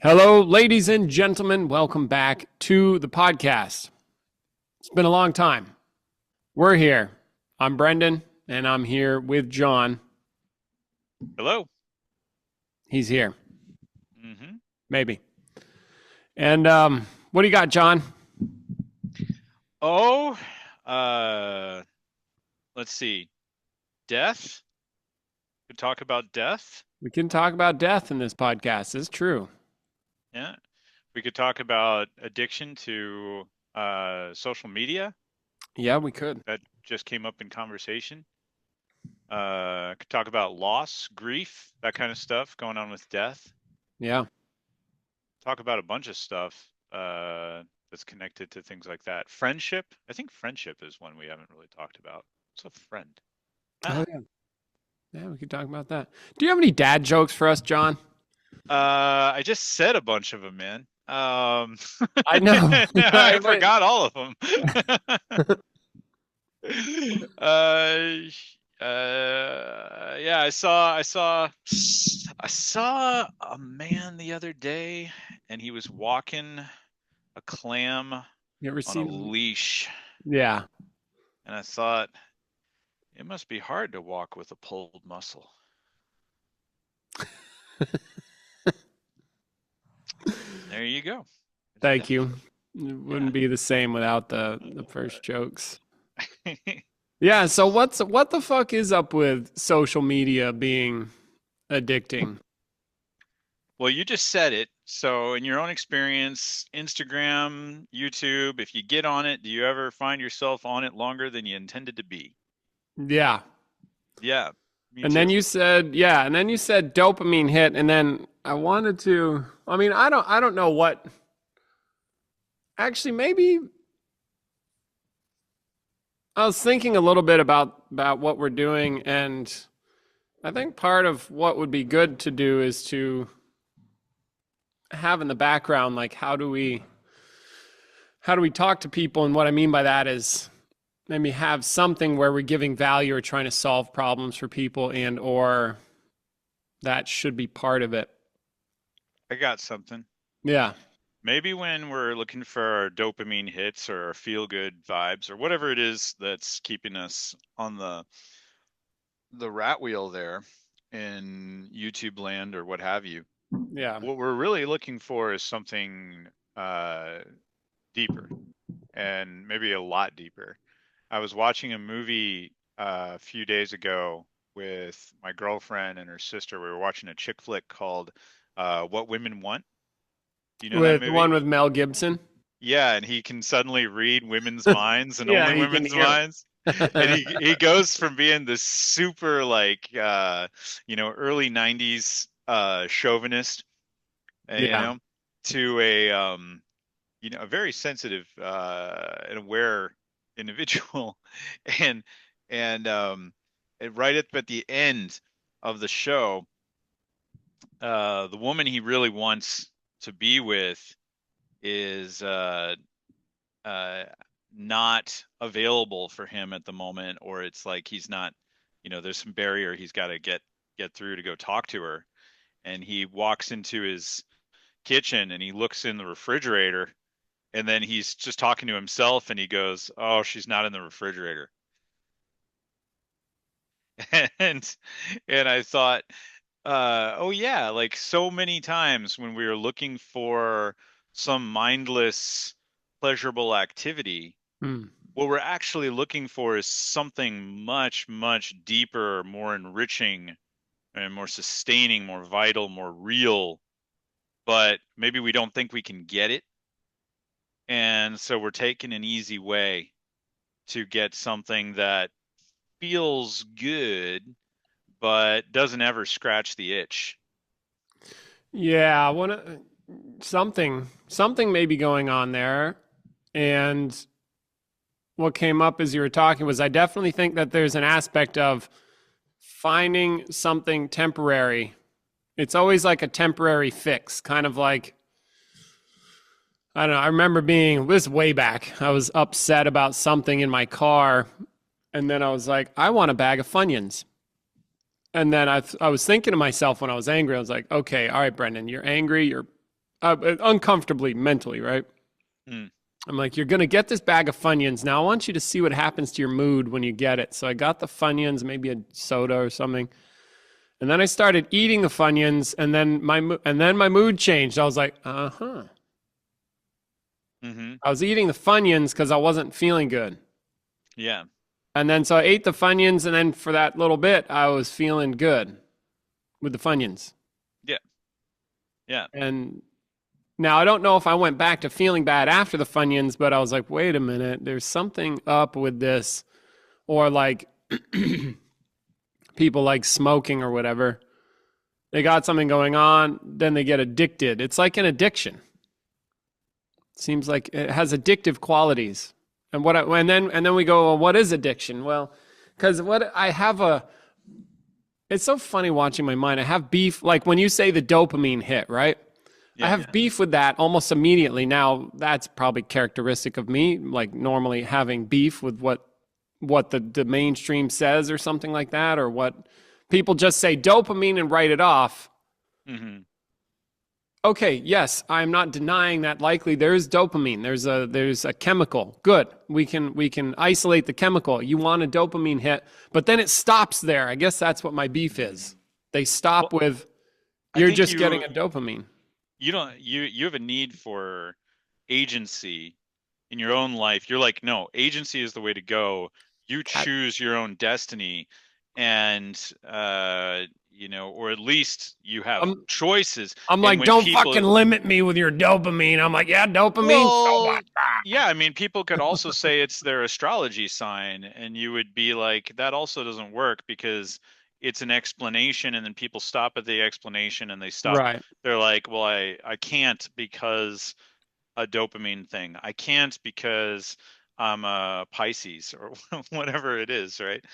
Hello, ladies and gentlemen. Welcome back to the podcast. It's been a long time. We're here. I'm Brendan, and I'm here with John. Hello. He's here. Mm-hmm. Maybe. And what do you got, John? Oh, uh, let's see. Death. Could talk about death. We can talk about death in this podcast. It's true. Yeah. We could talk about addiction to social media. Yeah, we could. That just came up in conversation. Could talk about loss, grief, that kind of stuff going on with death. Yeah. Talk about a bunch of stuff that's connected to things like that. Friendship. I think friendship is one we haven't really talked about. What's a friend? Oh, yeah. Yeah, we could talk about that. Do you have any dad jokes for us, John? I just said a bunch of them, man. I know. I forgot all of them. Yeah, I saw a man the other day, and he was walking a clam You ever on a seen? leash, Yeah. and I thought it must be hard to walk with a pulled muscle. There you go. Thank you. It wouldn't be the same without the first jokes. Yeah, so what the fuck is up with social media being addicting? Well, you just said it. So, in your own experience, Instagram, YouTube, if you get on it, do you ever find yourself on it longer than you intended to be? Yeah. Yeah, me And then too. you said, yeah, and then you said dopamine hit, and then I wanted to, I mean, I don't know what, actually maybe I was thinking a little bit about what we're doing, and I think part of what would be good to do is to have in the background, like, how do we talk to people? And what I mean by that is maybe have something where we're giving value or trying to solve problems for people, and or that should be part of it. I got something. Yeah. Maybe when we're looking for our dopamine hits or our feel-good vibes or whatever it is that's keeping us on the rat wheel there in YouTube land or what have you, Yeah. what we're really looking for is something deeper and maybe a lot deeper. I was watching a movie a few days ago with my girlfriend and her sister. We were watching a chick flick called What Women Want. Do you know that With the one movie? with Mel Gibson. Yeah, and he can suddenly read women's minds and Yeah, only he can women's hear minds. And he goes from being this super like early 90s chauvinist, Yeah. to a very sensitive and aware individual. and and right at the end of the show, the woman he really wants to be with is uh not available for him at the moment, or it's like he's not, there's some barrier he's got to get through to go talk to her. And he walks into his kitchen and he looks in the refrigerator, and then he's just talking to himself and he goes, "Oh, she's not in the refrigerator." and and I thought, oh yeah, like so many times when we are looking for some mindless pleasurable activity, Hmm. what we're actually looking for is something much, much deeper, more enriching and more sustaining, more vital, more real, but maybe we don't think we can get it. And so we're taking an easy way to get something that feels good, but doesn't ever scratch the itch. Yeah. Something may be going on there. And what came up as you were talking was I definitely think that there's an aspect of finding something temporary. It's always like a temporary fix, kind of like, I don't know. I remember being this way back. I was upset about something in my car, and then I was like, I want a bag of Funyuns. And then I was thinking to myself when I was angry, I was like, okay, all right, Brendan, you're angry. You're uncomfortably mentally, right? Mm. I'm like, you're going to get this bag of Funyuns. Now I want you to see what happens to your mood when you get it. So I got the Funyuns, maybe a soda or something. And then I started eating the Funyuns, and then my mood changed. I was like, uh-huh. Mm-hmm. I was eating the Funyuns because I wasn't feeling good. Yeah. And then so I ate the Funyuns, and then for that little bit, I was feeling good with the Funyuns. Yeah. Yeah. And now I don't know if I went back to feeling bad after the Funyuns, but I was like, wait a minute, there's something up with this. Or like people like smoking or whatever. They got something going on, then they get addicted. It's like an addiction. Seems like it has addictive qualities. And then we go, well, what is addiction? Well, because what I have a it's so funny watching my mind. I have beef, like when you say the dopamine hit, right? I Yeah. have beef with that almost immediately. Now, that's probably characteristic of me, like normally having beef with what the mainstream says or something like that, or what people just say dopamine and write it off. Mm-hmm. Okay, yes, I'm not denying that likely there's dopamine. There's a chemical. Good. We can isolate the chemical. You want a dopamine hit, but then it stops there. I guess that's what my beef is. They stop Well, with I you're think just getting a dopamine. you don't you have a need for agency in your own life. You're like, no, agency is the way to go. You choose your own destiny, and or at least you have I'm choices. I'm And like, when don't people, fucking limit me with your dopamine. I'm like, yeah, dopamine, so well, what? yeah, I mean, people could also say it's their astrology sign, and you would be like, that also doesn't work because it's an explanation, and then people stop at the explanation and they stop. Right. They're like, well, I can't because a dopamine thing. I can't because I'm a Pisces or whatever it is, right?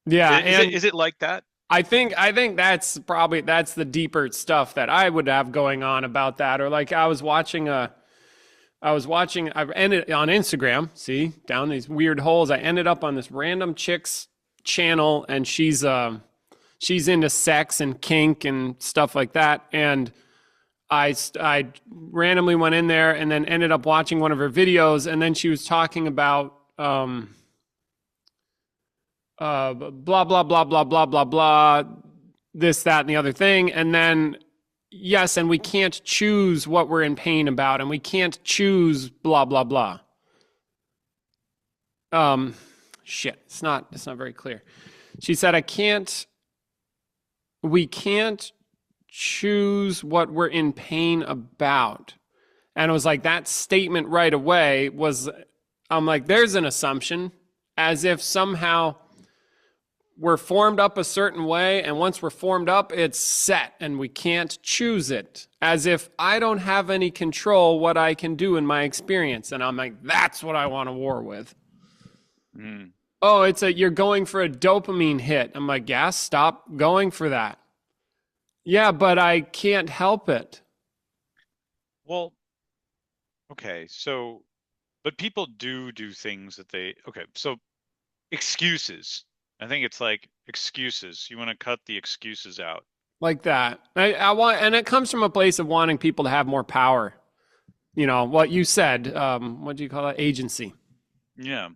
Yeah, Is it and is it like that? I think that's the deeper stuff that I would have going on about that. Or like I ended on Instagram, see, down these weird holes. I ended up on this random chick's channel, and she's into sex and kink and stuff like that. And I randomly went in there and then ended up watching one of her videos, and then she was talking about blah blah blah blah blah blah blah, this that and the other thing, and then yes, and we can't choose what we're in pain about, and we can't choose blah blah blah. Um, shit, it's not very clear. She said, we can't choose what we're in pain about. And it was like that statement right away was, I'm like, there's an assumption as if somehow we're formed up a certain way. And once we're formed up, it's set and we can't choose it. As if I don't have any control what I can do in my experience. And I'm like, that's what I want a war with. Mm. Oh, you're going for a dopamine hit. I'm like, yeah, stop going for that. Yeah, but I can't help it. Well, okay, so but people do things that they okay, so excuses. I think it's like excuses. You want to cut the excuses out. Like that. I want, and it comes from a place of wanting people to have more power. You know, what you said, what do you call it? Agency. Yeah.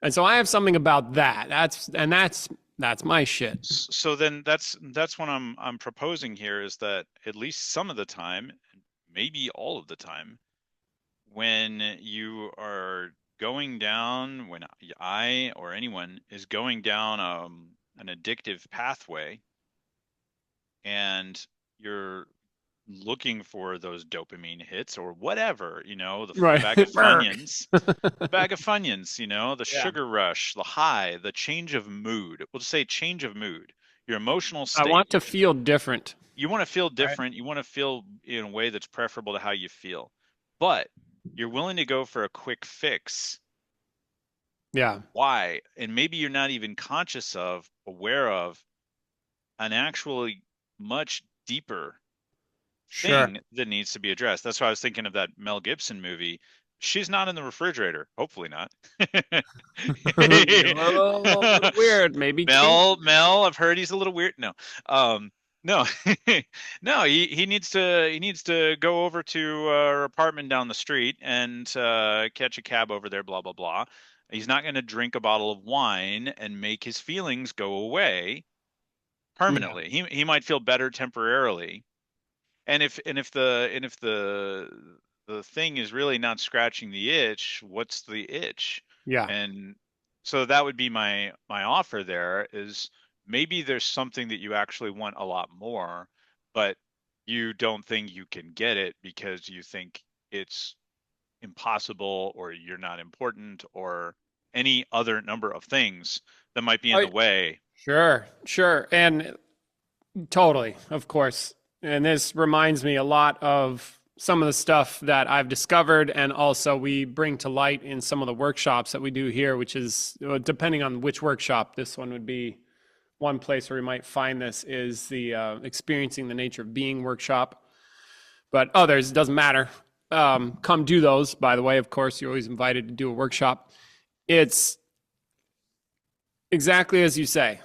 And so I have something about that. That's my shit. So then that's what I'm proposing here is that at least some of the time, maybe all of the time, when you are going down, when I or anyone is going down an addictive pathway, and you're looking for those dopamine hits or whatever, the Right. bag of Burk. Funyuns, the bag of Funyuns, the Yeah. sugar rush, the high, the change of mood. We'll just say change of mood, your emotional I state. want to feel different. You want to feel Right. different. You want to feel in a way that's preferable to how you feel, but you're willing to go for a quick fix. Yeah. Why? And maybe you're not even conscious of, aware of an actually much deeper Sure. thing that needs to be addressed. That's why I was thinking of that Mel Gibson movie. She's not in the refrigerator. Hopefully not. A little weird, maybe. Mel, I've heard he's a little weird. No. No, no, he needs to go over to our apartment down the street and catch a cab over there, blah blah blah. He's not going to drink a bottle of wine and make his feelings go away Yeah. permanently. He might feel better temporarily. And if the thing is really not scratching the itch, what's the itch? Yeah. And so that would be my offer there is maybe there's something that you actually want a lot more, but you don't think you can get it because you think it's impossible or you're not important or any other number of things that might be in Oh, the way. sure, sure. And totally, of course. And this reminds me a lot of some of the stuff that I've discovered, and also we bring to light in some of the workshops that we do here, which is depending on which workshop, this one would be one place where we might find this is the experiencing the nature of being workshop. But others, it doesn't matter. Come do those, by the way. Of course, you're always invited to do a workshop. It's exactly as you say.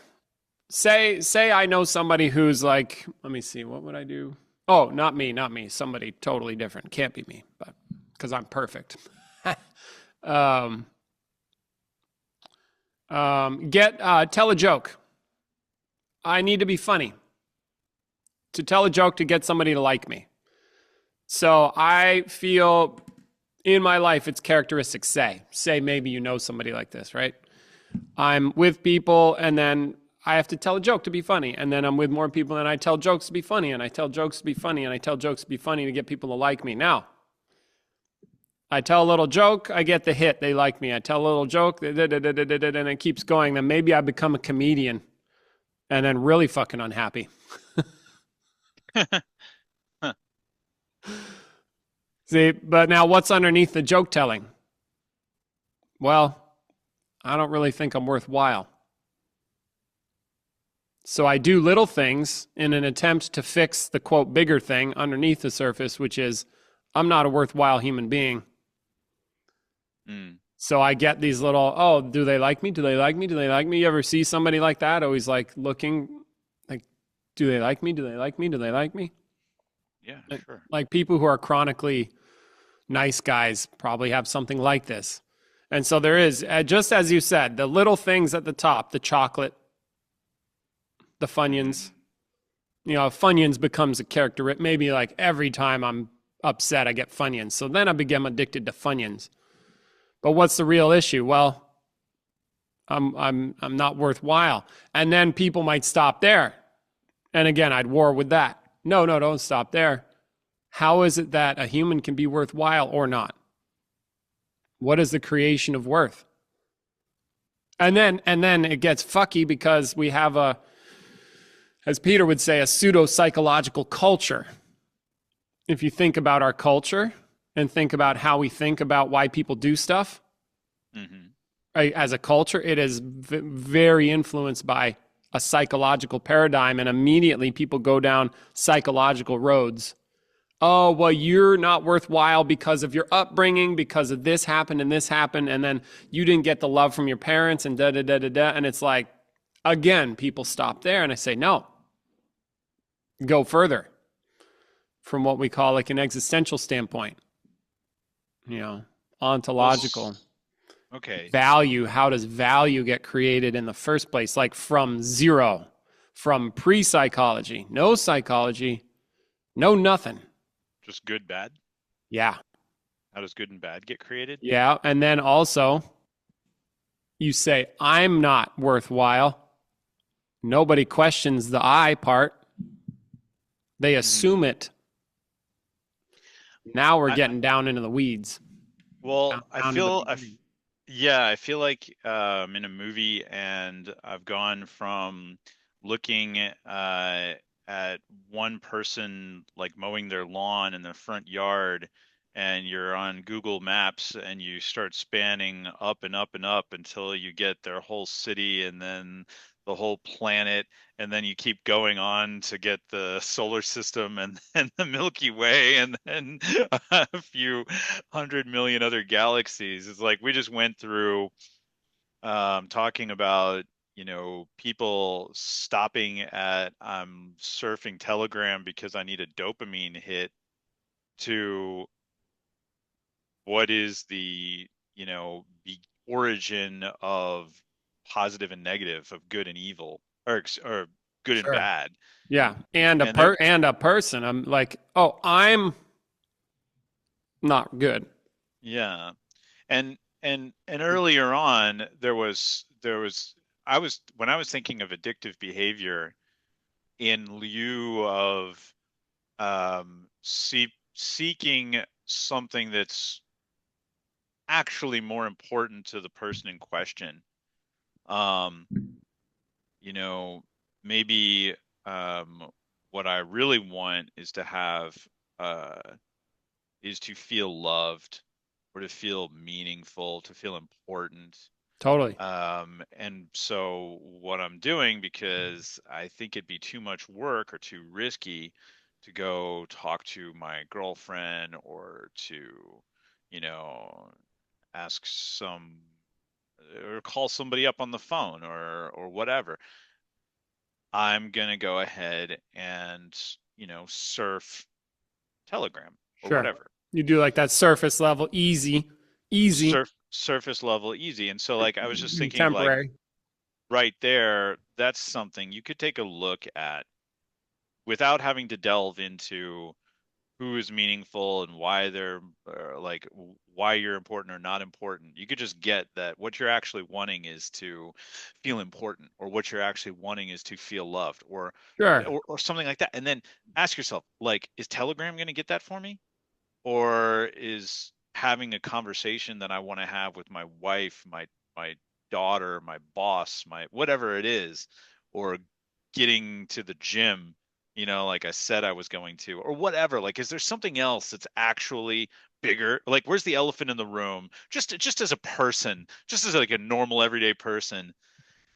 Say I know somebody who's like, let me see, what would I do? Oh, not me. Somebody totally different. Can't be me, but because I'm perfect. um, tell a joke. I need to be funny to tell a joke to get somebody to like me. So I feel in my life it's characteristic. Say maybe you know somebody like this, right? I'm with people and then I have to tell a joke to be funny. And then I'm with more people and I tell jokes to be funny and I tell jokes to be funny and I tell jokes to be funny to get people to like me. Now, I tell a little joke, I get the hit, they like me. I tell a little joke, and it keeps going. Then maybe I become a comedian and then really fucking unhappy. See, but now what's underneath the joke telling? Well, I don't really think I'm worthwhile. So I do little things in an attempt to fix the quote bigger thing underneath the surface, which is I'm not a worthwhile human being. Mm. So I get these little, oh, do they like me? Do they like me? Do they like me? You ever see somebody like that? Always like looking like, do they like me? Do they like me? Do they like me? Yeah, sure. Like people who are chronically nice guys probably have something like this. And so there is, just as you said, the little things at the top, the chocolate, the Funyuns. Mm. Funyuns becomes a character. Maybe like every time I'm upset, I get Funyuns. So then I become addicted to Funyuns. But what's the real issue? Well, I'm not worthwhile. And then people might stop there. And again, I'd war with that. No, don't stop there. How is it that a human can be worthwhile or not? What is the creation of worth? And then it gets fucky because we have a, as Peter would say, a pseudo psychological culture. If you think about our culture and think about how we think about why people do stuff, Mm-hmm. right, as a culture, it is very influenced by a psychological paradigm. And immediately people go down psychological roads. Oh, well, you're not worthwhile because of your upbringing, because of this happened and this happened. And then you didn't get the love from your parents and da da da da da. And it's like, again, people stop there. And I say, no, go further from what we call like an existential standpoint, Well, ontological okay. value. How does value get created in the first place? Like from zero, from pre-psychology, no psychology, no nothing. Just good, bad. Yeah. How does good and bad get created? Yeah. And then also you say, I'm not worthwhile. Nobody questions the I part. They Mm-hmm. assume it. Now we're I, getting down into the weeds. well, Down, down to the beginning. yeah, I feel like I'm in a movie and I've gone from looking at one person like mowing their lawn in the front yard, and you're on Google Maps and you start spanning up and up and up until you get their whole city and then the whole planet, and then you keep going on to get the solar system and then the Milky Way and then a few 100 million other galaxies. It's like we just went through talking about people stopping at I'm surfing Telegram because I need a dopamine hit, to what is the origin of positive and negative, of good and evil, or good and Sure. bad. Yeah. And there, And a person. I'm like, oh, I'm not good. yeah. And earlier on, there was I was when I was thinking of addictive behavior in lieu of seeking something that's actually more important to the person in question. Um, you know, maybe what I really want is to have uh, is to feel loved, or to feel meaningful, to feel important. Totally. And so what I'm doing, because I think it'd be too much work or too risky to go talk to my girlfriend, or to, you know, ask some or call somebody up on the phone, or whatever. I'm gonna go ahead and, surf Telegram or Sure. whatever. You do like that surface level, easy, easy, Surface level easy. And so, like, I was just thinking of, like, temporary. right there, that's something you could take a look at without having to delve into who is meaningful and why they're like why you're important or not important. You could just get that what you're actually wanting is to feel important, or what you're actually wanting is to feel loved, or Sure. something like that. And then ask yourself, like, is Telegram going to get that for me? Or is having a conversation that I want to have with my wife, my daughter, my boss, my whatever it is, or getting to the gym, like I said I was going to, or whatever. Like, is there something else that's actually bigger? Like, where's the elephant in the room? Just as a person, just as like a normal everyday person,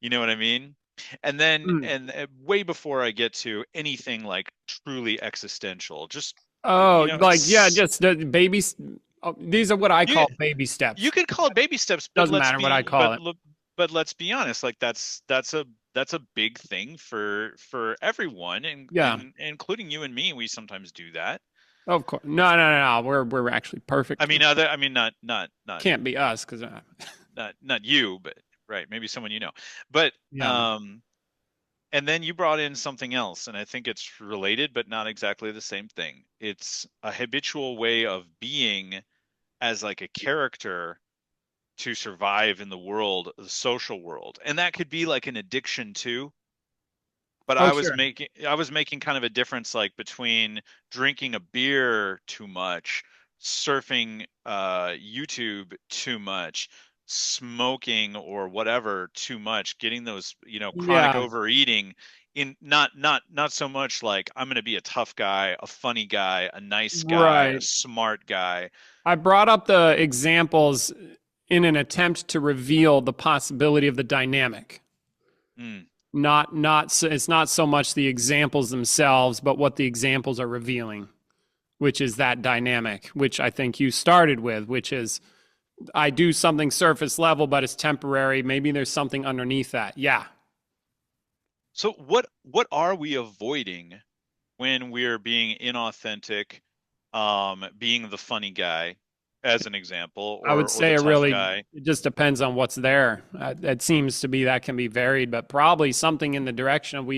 you know what I mean? And then, Mm. and way before I get to anything like truly existential, just Oh, like yeah, just the babies. Oh, these are what I you call baby you steps. could call it baby steps, but Doesn't let's matter what I be call it. but let's be honest, like, that's a big thing for everyone, and Yeah, including you and me. We sometimes do that. of course. No, no, no, no. We're actually I perfect. mean, not Can't be us because not you, but right, maybe someone you know. But yeah. and then you brought in something else, and I think it's related, but not exactly the same thing. It's a habitual way of being as like a character to survive in the world, the social world. And that could be like an addiction too. But Oh, I was making kind of a difference, like, between drinking a beer too much, surfing YouTube too much, smoking or whatever too much, getting those, chronic yeah. overeating, in not so much like I'm going to be a tough guy, a funny guy, a nice guy, a Right. smart guy. I brought up the examples in an attempt to reveal the possibility of the dynamic. Mm. Not so, it's not so much the examples themselves, but what the examples are revealing, which is that dynamic, which I think you started with, which is I do something surface level, but it's temporary. Maybe there's something underneath that. Yeah. So what are we avoiding when we're being inauthentic, being the funny guy, as an example, I would or the say tough guy? it just depends on what's there. It seems to be that can be varied, but probably something in the direction of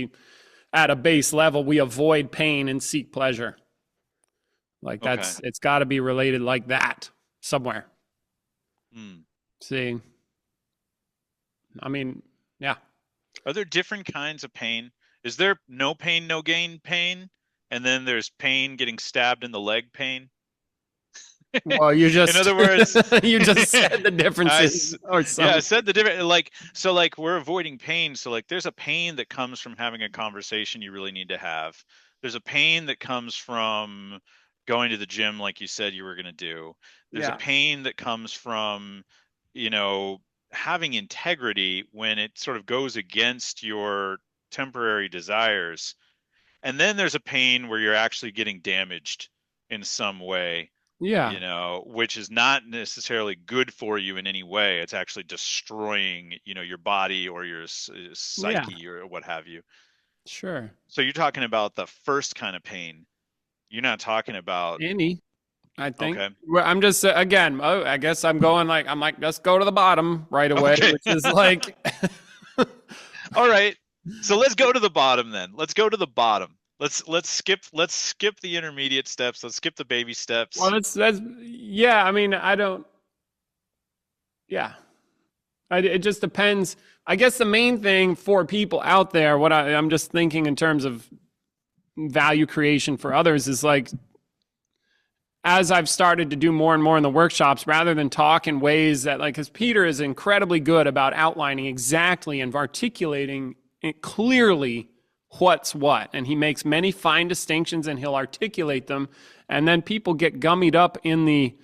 at a base level, we avoid pain and seek pleasure. Like Okay. it's got to be related like that somewhere. Hmm. See, I mean, yeah. Are there different kinds of pain? Is there no pain, no gain pain? And then there's pain getting stabbed in the leg pain? Well, In other words, you just said the differences or yeah, I something. said the different, like, so, like, we're avoiding pain. So, like, there's a pain that comes from having a conversation you really need to have. There's a pain that comes from going to the gym, like you said you were going to do. There's a Yeah. pain that comes from, you know, having integrity when it sort of goes against your temporary desires. And then there's a pain where you're actually getting damaged in some way. Yeah. you know, which is not necessarily good for you in any way. It's actually destroying, you know, your body or your Yeah. psyche or what have you. Sure. So you're talking about the first kind of pain. You're not talking about, Any, I think. okay. Well, I'm just again. Oh, I guess I'm like, let's go to the bottom right away, Okay. which is like, All right. So let's go to the bottom then. Let's go to the bottom. Let's skip the intermediate steps. Let's skip the baby well, steps. that's yeah. I mean, I don't. Yeah, it just depends. I guess the main thing for people out there, what I'm just thinking in terms of value creation for others is like, as I've started to do more and more in the workshops, rather than talk in ways that, like, because Peter is incredibly good about outlining exactly and articulating it clearly what's what. And he makes many fine distinctions and he'll articulate them. And then people get gummied up in the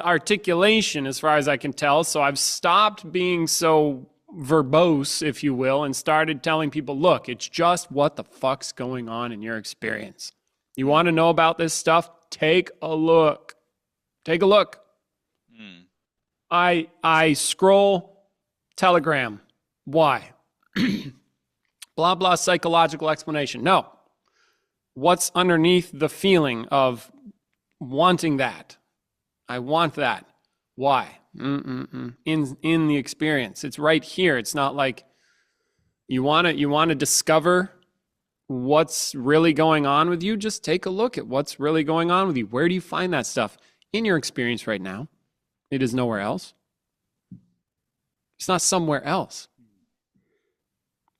articulation, as far as I can tell. So I've stopped being so verbose, if you will, and started telling people, look, it's just what the fuck's going on in your experience. You want to know about this stuff? Take a look. Take a look. Hmm. I scroll Telegram. Why? Blah, blah, psychological explanation. No. What's underneath the feeling of wanting that? I want that. Why? In the experience. It's right here. It's not like you want to discover what's really going on with you. Just take a look at what's really going on with you. Where do you find that stuff? In your experience right now. It is nowhere else. It's not somewhere else.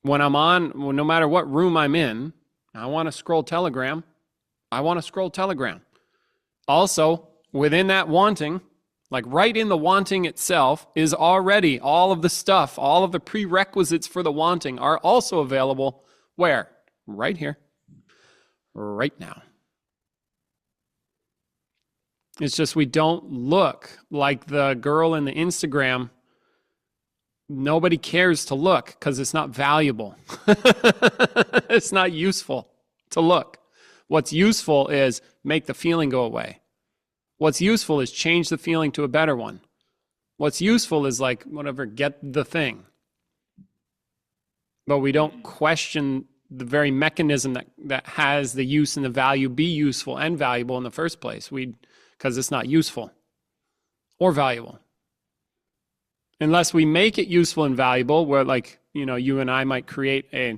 When I'm on, well, no matter what room I'm in, I want to scroll Telegram. I want to scroll Telegram. Also, within that wanting, like right in the wanting itself, is already all of the stuff, all of the prerequisites for the wanting are also available. Where? Right here. Right now. It's just we don't look like the girl in the Instagram. Nobody cares to look because it's not valuable. It's not useful to look. What's useful is make the feeling go away. What's useful is change the feeling to a better one. What's useful is like, whatever, get the thing. But we don't question the very mechanism that has the use and the value be useful and valuable in the first place. Because it's not useful or valuable. Unless we make it useful and valuable, where, like, you know, you and I might create we're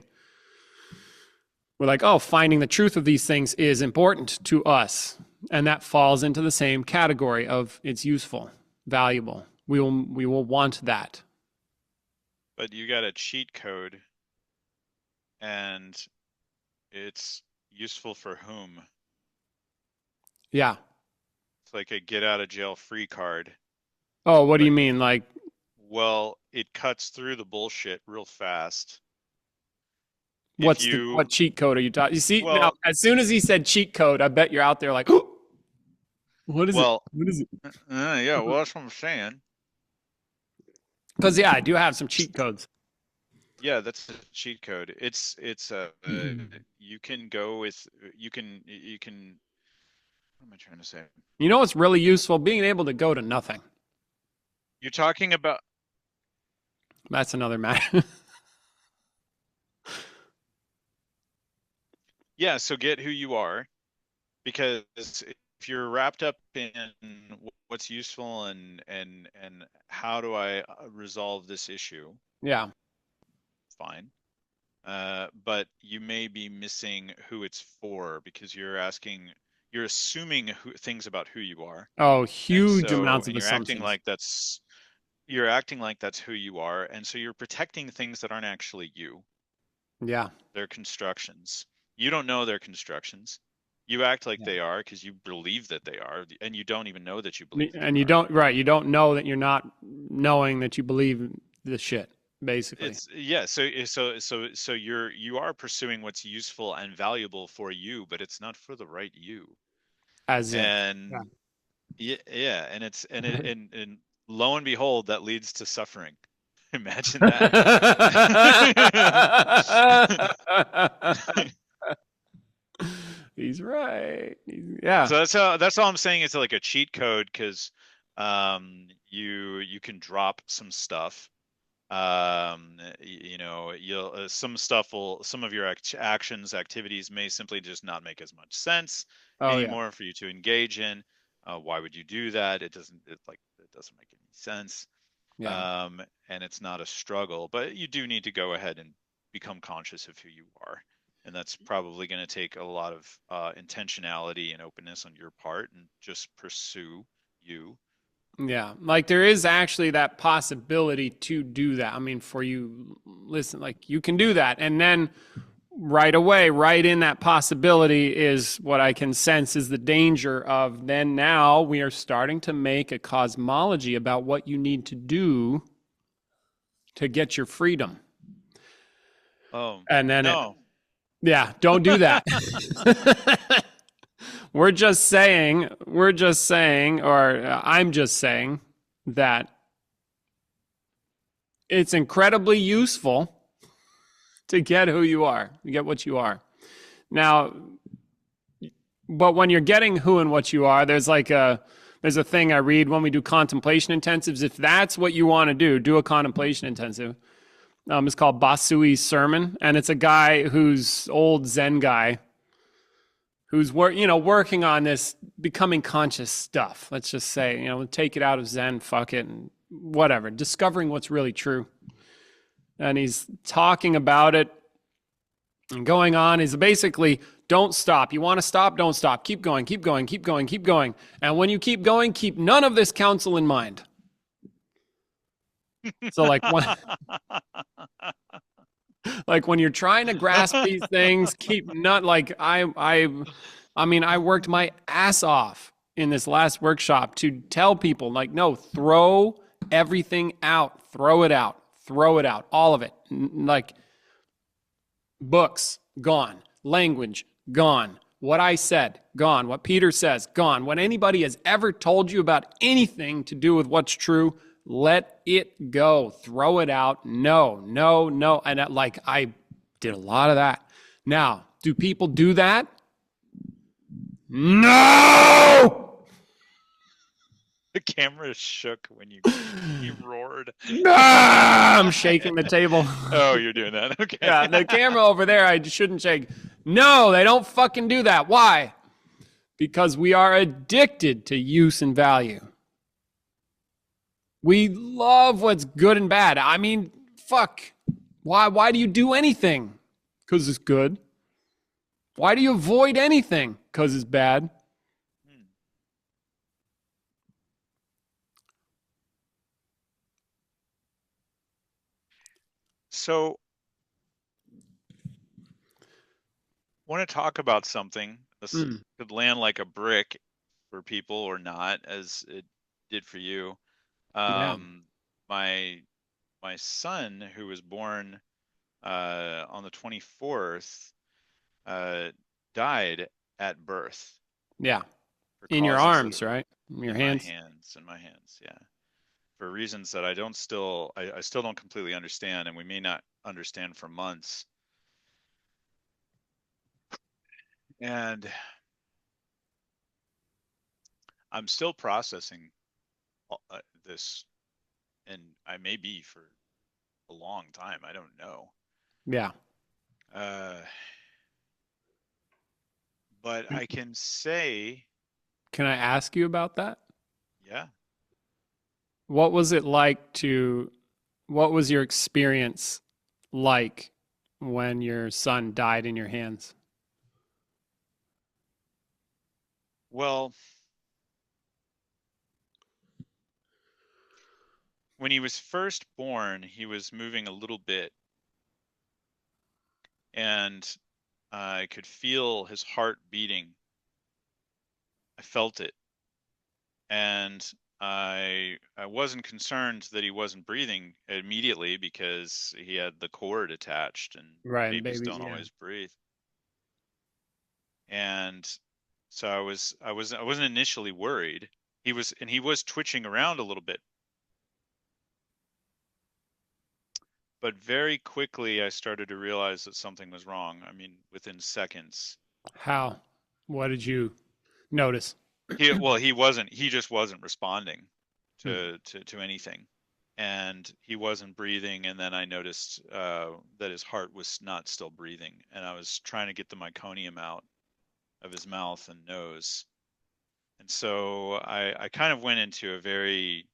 like, oh, finding the truth of these things is important to us. And that falls into the same category of it's useful, valuable. We will want that. But you got a cheat code, and it's useful for whom? Yeah. It's like a get out of jail free card. Oh, what do But, you mean? Like, well, it cuts through the bullshit real fast. If what you, cheat code are you talking? You see, now, well, as soon as he said cheat code, I bet you're out there like, oh, what is it? well, What is it? yeah, well, that's what I'm saying. Because, yeah, I do have some cheat codes. Yeah, that's the cheat code. You can go with, you can, what am I trying to say? You know what's really useful? Being able to go to nothing. You're talking about, That's another matter. yeah, so get who you are, because if you're wrapped up in what's useful and how do I resolve this issue, Yeah. fine. But you may be missing who it's for, because you're assuming things about who you are. Oh, And huge so, amounts of and assumptions. you're acting like that's who you are. And so you're protecting things that aren't actually you. Yeah. They're constructions. You don't know they're constructions. You act like Yeah. they are because you believe that they are, and you don't even know that you believe And they you are. don't, right. You don't know that you're not knowing that you believe this shit, basically. It's yeah, so you are pursuing what's useful and valuable for you, but it's not for the right you. As if. Yeah. And yeah, and it's and lo and behold, that leads to suffering. Imagine that. He's right. Yeah. So that's all I'm saying is like a cheat code because you can drop some stuff. You know, you'll some of your actions, activities may simply just not make as much sense Oh yeah. anymore for you to engage in. Why would you do that? It doesn't make any sense. Yeah. And it's not a struggle, but you do need to go ahead and become conscious of who you are. And that's probably going to take a lot of intentionality and openness on your part and just pursue you. Yeah. Like there is actually that possibility to do that. I mean, for you, listen, like you can do that. And then right away, right in that possibility is what I can sense is the danger of then now we are starting to make a cosmology about what you need to do to get your freedom. Oh, And then it, no. yeah, don't do that. I'm just saying that it's incredibly useful to get who you are, to get what you are. Now, but when you're getting who and what you are, there's a thing I read when we do contemplation intensives. If that's what you want to do a contemplation intensive. It's called Basui's Sermon, and it's a guy who's old Zen guy who's working on this becoming conscious stuff. Let's just say, take it out of Zen, fuck it, and whatever, discovering what's really true. And he's talking about it and going on. He's basically, don't stop. You want to stop? Don't stop. Keep going, keep going, keep going, keep going. And when you keep going, keep none of this counsel in mind. So like when you're trying to grasp these things, keep not like I mean, I worked my ass off in this last workshop to tell people like, no, throw everything out, throw it out, throw it out, all of it. Like books, gone. Language, gone. What I said, gone. What Peter says, gone. What anybody has ever told you about anything to do with what's true, let it go. Throw it out. No, no, no. And I did a lot of that. Now, do people do that? No! The camera shook when you roared. I'm shaking the table. Oh, you're doing that. Okay. Yeah, the camera over there, I shouldn't shake. No, they don't fucking do that. Why? Because we are addicted to use and value. We love what's good and bad. I mean, fuck. Why do you do anything? Because it's good. Why do you avoid anything? Because it's bad. So, want to talk about something. This Mm, could land like a brick for people or not, as it did for you. yeah. Um, my my son, who was born on the 24th, uh, died at birth Yeah. for In your causes that arms, are right? In your in my hands. hands, yeah, for reasons that I still don't completely understand, and we may not understand for months. And I'm still processing this, and I may be for a long time. I don't know. Yeah. Uh, but I can say, Can I ask you about that? yeah. What was it like what was your experience like when your son died in your hands? Well, when he was first born, he was moving a little bit, and I could feel his heart beating. I felt it, and I wasn't concerned that he wasn't breathing immediately because he had the cord attached, and Right, and babies babies, don't yeah. always breathe. And so I wasn't initially worried. He was twitching around a little bit, but very quickly I started to realize that something was wrong. I mean, within seconds. How? What did you notice? He just wasn't responding Hmm. to anything, and he wasn't breathing. And then I noticed that his heart was not still breathing, and I was trying to get the meconium out of his mouth and nose. And so I kind of went into a very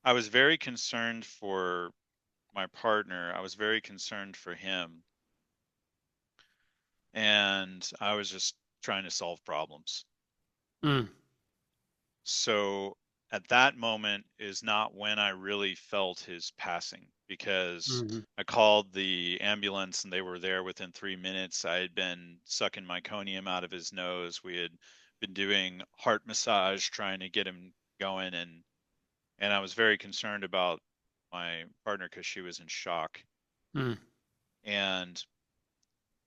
I was very concerned for my partner. I was very concerned for him, and I was just trying to solve problems. Mm. So at that moment is not when I really felt his passing, because Hmm. I called the ambulance and they were there within 3 minutes. I had been sucking meconium out of his nose. We had been doing heart massage trying to get him going, and I was very concerned about my partner because she was in shock. Mm. And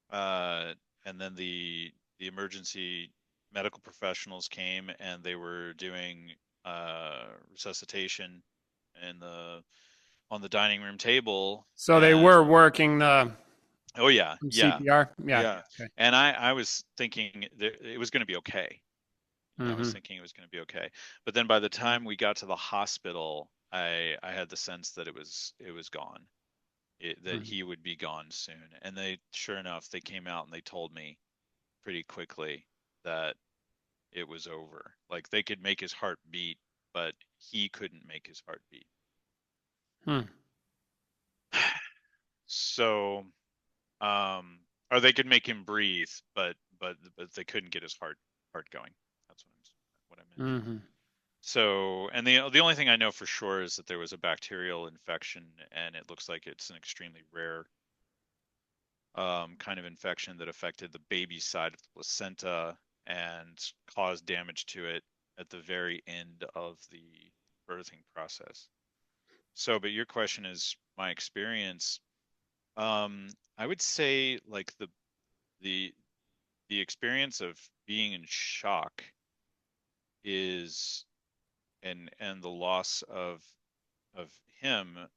uh and then the emergency medical professionals came and they were doing resuscitation in the on the dining room table. So they And were working the oh yeah, yeah, CPR. Yeah. yeah. Okay. And I was thinking that it was going to be okay. You know, I was Hmm. thinking it was going to be okay. But then by the time we got to the hospital, I had the sense that it was gone. That Hmm. he would be gone soon. And they, sure enough, they came out and they told me pretty quickly that it was over. Like they could make his heart beat, but he couldn't make his heart beat. Hmm. So, um, or they could make him breathe, but they couldn't get his heart going. That's what I meant. Hmm. So, and the only thing I know for sure is that there was a bacterial infection, and it looks like it's an extremely rare kind of infection that affected the baby side of the placenta and caused damage to it at the very end of the birthing process. So, but your question is my experience. I would say like the the experience of being in shock is and the loss of him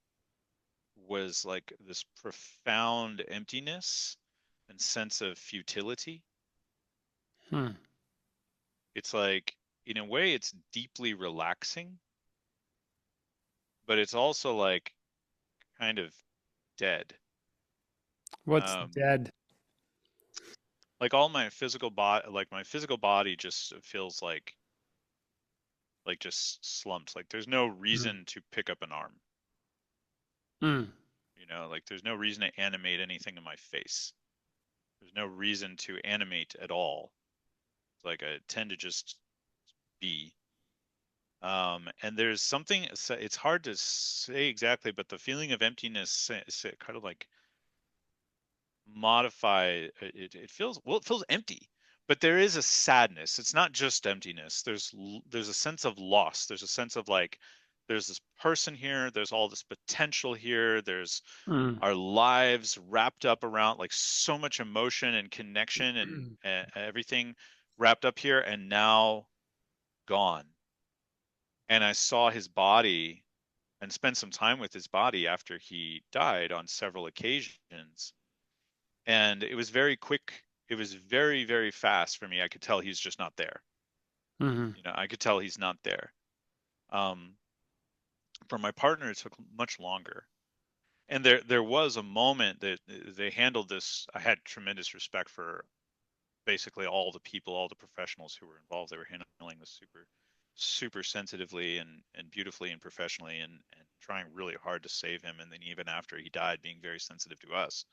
was like this profound emptiness and sense of futility. Hmm. It's like, in a way, it's deeply relaxing, but it's also like kind of dead. What's Um, dead? like all my physical body, like my physical body just feels like just slumped. Like there's no Hmm. reason to pick up an arm, Hmm. like there's no reason to animate anything in my face. There's no reason to animate at all. It's like I tend to just be. And there's something, it's hard to say exactly, but the feeling of emptiness kind of like modify it feels, well, it feels empty, but there is a sadness. It's not just emptiness. There's a sense of loss. There's a sense of like there's this person here, there's all this potential here, there's Hmm. our lives wrapped up around like so much emotion and connection and everything wrapped up here, and now gone. And I saw his body and spent some time with his body after he died on several occasions, and it was very quick. It was very, very fast for me. I could tell he's just not there. Hmm. I could tell he's not there. Um, for my partner, it took much longer. And there was a moment that they handled this. I had tremendous respect for basically all the people, all the professionals who were involved. They were handling this super sensitively and beautifully and professionally, and trying really hard to save him. And then even after he died, being very sensitive to us.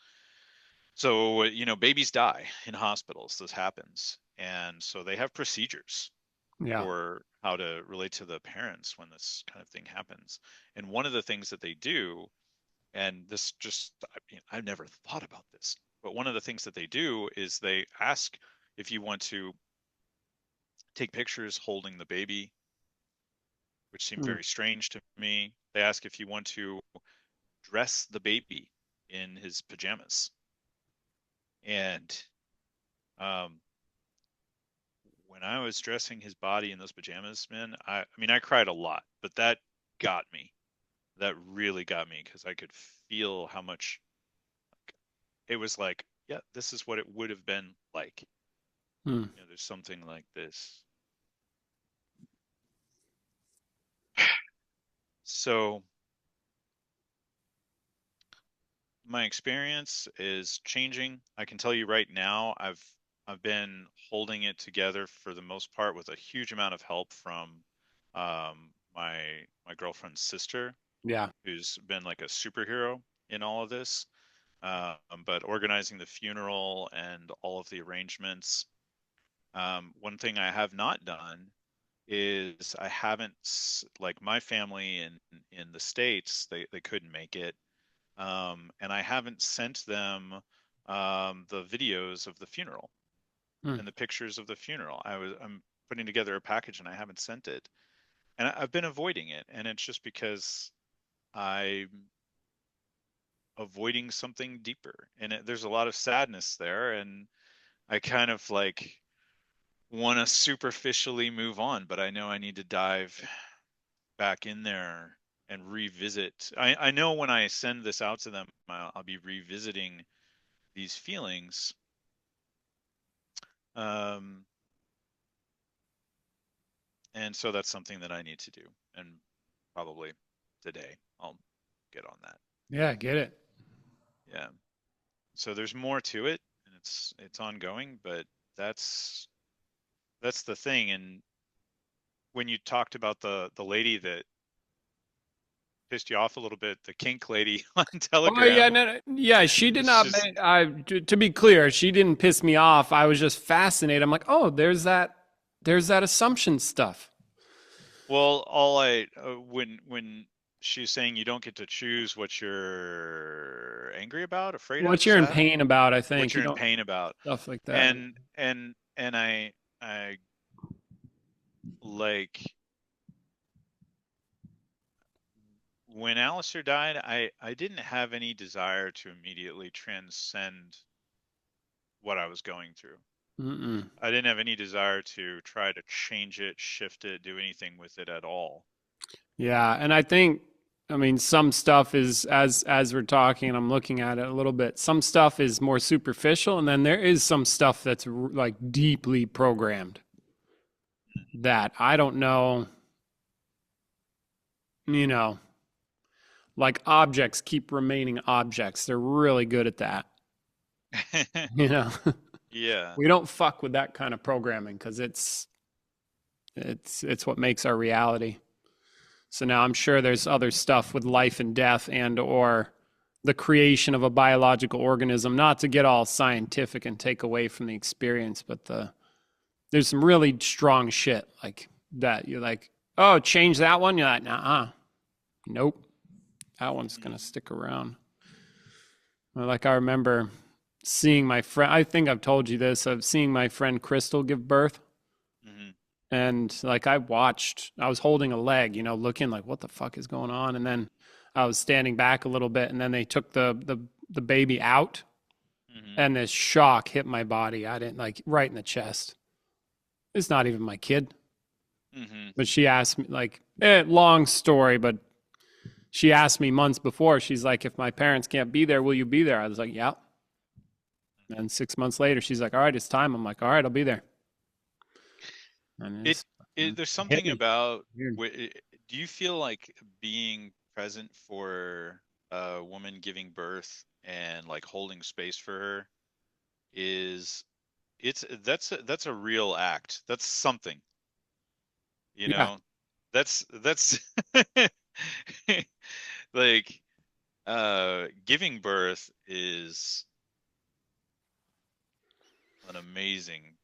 So, babies die in hospitals. This happens. And so they have procedures Yeah. for how to relate to the parents when this kind of thing happens. And one of the things that they do, and this just, I mean, I've never thought about this, but one of the things that they do is they ask if you want to take pictures holding the baby, which seemed Hmm. very strange to me. They ask if you want to dress the baby in his pajamas. And um, when I was dressing his body in those pajamas, man, I mean, I cried a lot, but that got me. That really got me because I could feel how much it was like, yeah, this is what it would have been like. Hmm. You know, there's something like this. So my experience is changing. I can tell you right now, I've been holding it together for the most part with a huge amount of help from my girlfriend's sister, Yeah. who's been like a superhero in all of this. But organizing the funeral and all of the arrangements. One thing I have not done is I haven't like my family in the States, they couldn't make it. And I haven't sent them the videos of the funeral Hmm. and the pictures of the funeral. I'm putting together a package and I haven't sent it. And I've been avoiding it, and it's just because I'm avoiding something deeper. And there's a lot of sadness there, and I kind of like want to superficially move on, but I know I need to dive back in there and revisit. I know when I send this out to them, I'll be revisiting these feelings. Um, and so that's something that I need to do. And probably today I'll get on that. Yeah, I get it. Yeah. So there's more to it, and it's ongoing, but that's that's the thing. And when you talked about the lady that pissed you off a little bit, the kink lady on Oh yeah, Telegram, yeah. She did it's not. just To be clear, she didn't piss me off. I was just fascinated. I'm like, oh, there's that assumption stuff. well, all I when she's saying you don't get to choose what you're angry about, afraid of, What is you're in that pain about, I what think you you're in don't pain about? stuff like that. And I like when Alistair died, I didn't have any desire to immediately transcend what I was going through. Mm-mm. I didn't have any desire to try to change it, shift it, do anything with it at all. Yeah, and I think, I mean, some stuff is as we're talking, and I'm looking at it a little bit. Some stuff is more superficial, and then there is some stuff that's like deeply programmed that I don't know. You know, like objects keep remaining objects. They're really good at that. You know, Yeah. we don't fuck with that kind of programming because it's what makes our reality. So now I'm sure there's other stuff with life and death and or the creation of a biological organism, not to get all scientific and take away from the experience, but there's some really strong shit like that. You're like, oh, change that one. You're like, nah, nope, that one's Hmm. gonna stick around. Like I remember seeing my friend. I think I've told you this. Of seeing my friend Crystal give birth. Hmm. And like I was holding a leg, looking like what the fuck is going on, and then I was standing back a little bit, and then they took the baby out, Hmm. and this shock hit my body. I didn't like right in the chest. It's not even my kid, Hmm. but she asked me like, long story, but she asked me months before. She's like, if my parents can't be there, will you be there? I was like, yeah. And 6 months later, she's like, all right, it's time. I'm like, all right, I'll be there. And It, it's there's it hit something me about, weird. do you feel like being present for a woman giving birth and like holding space for her is that's a real act. That's something, you Yeah, know. That's like giving birth is an amazing,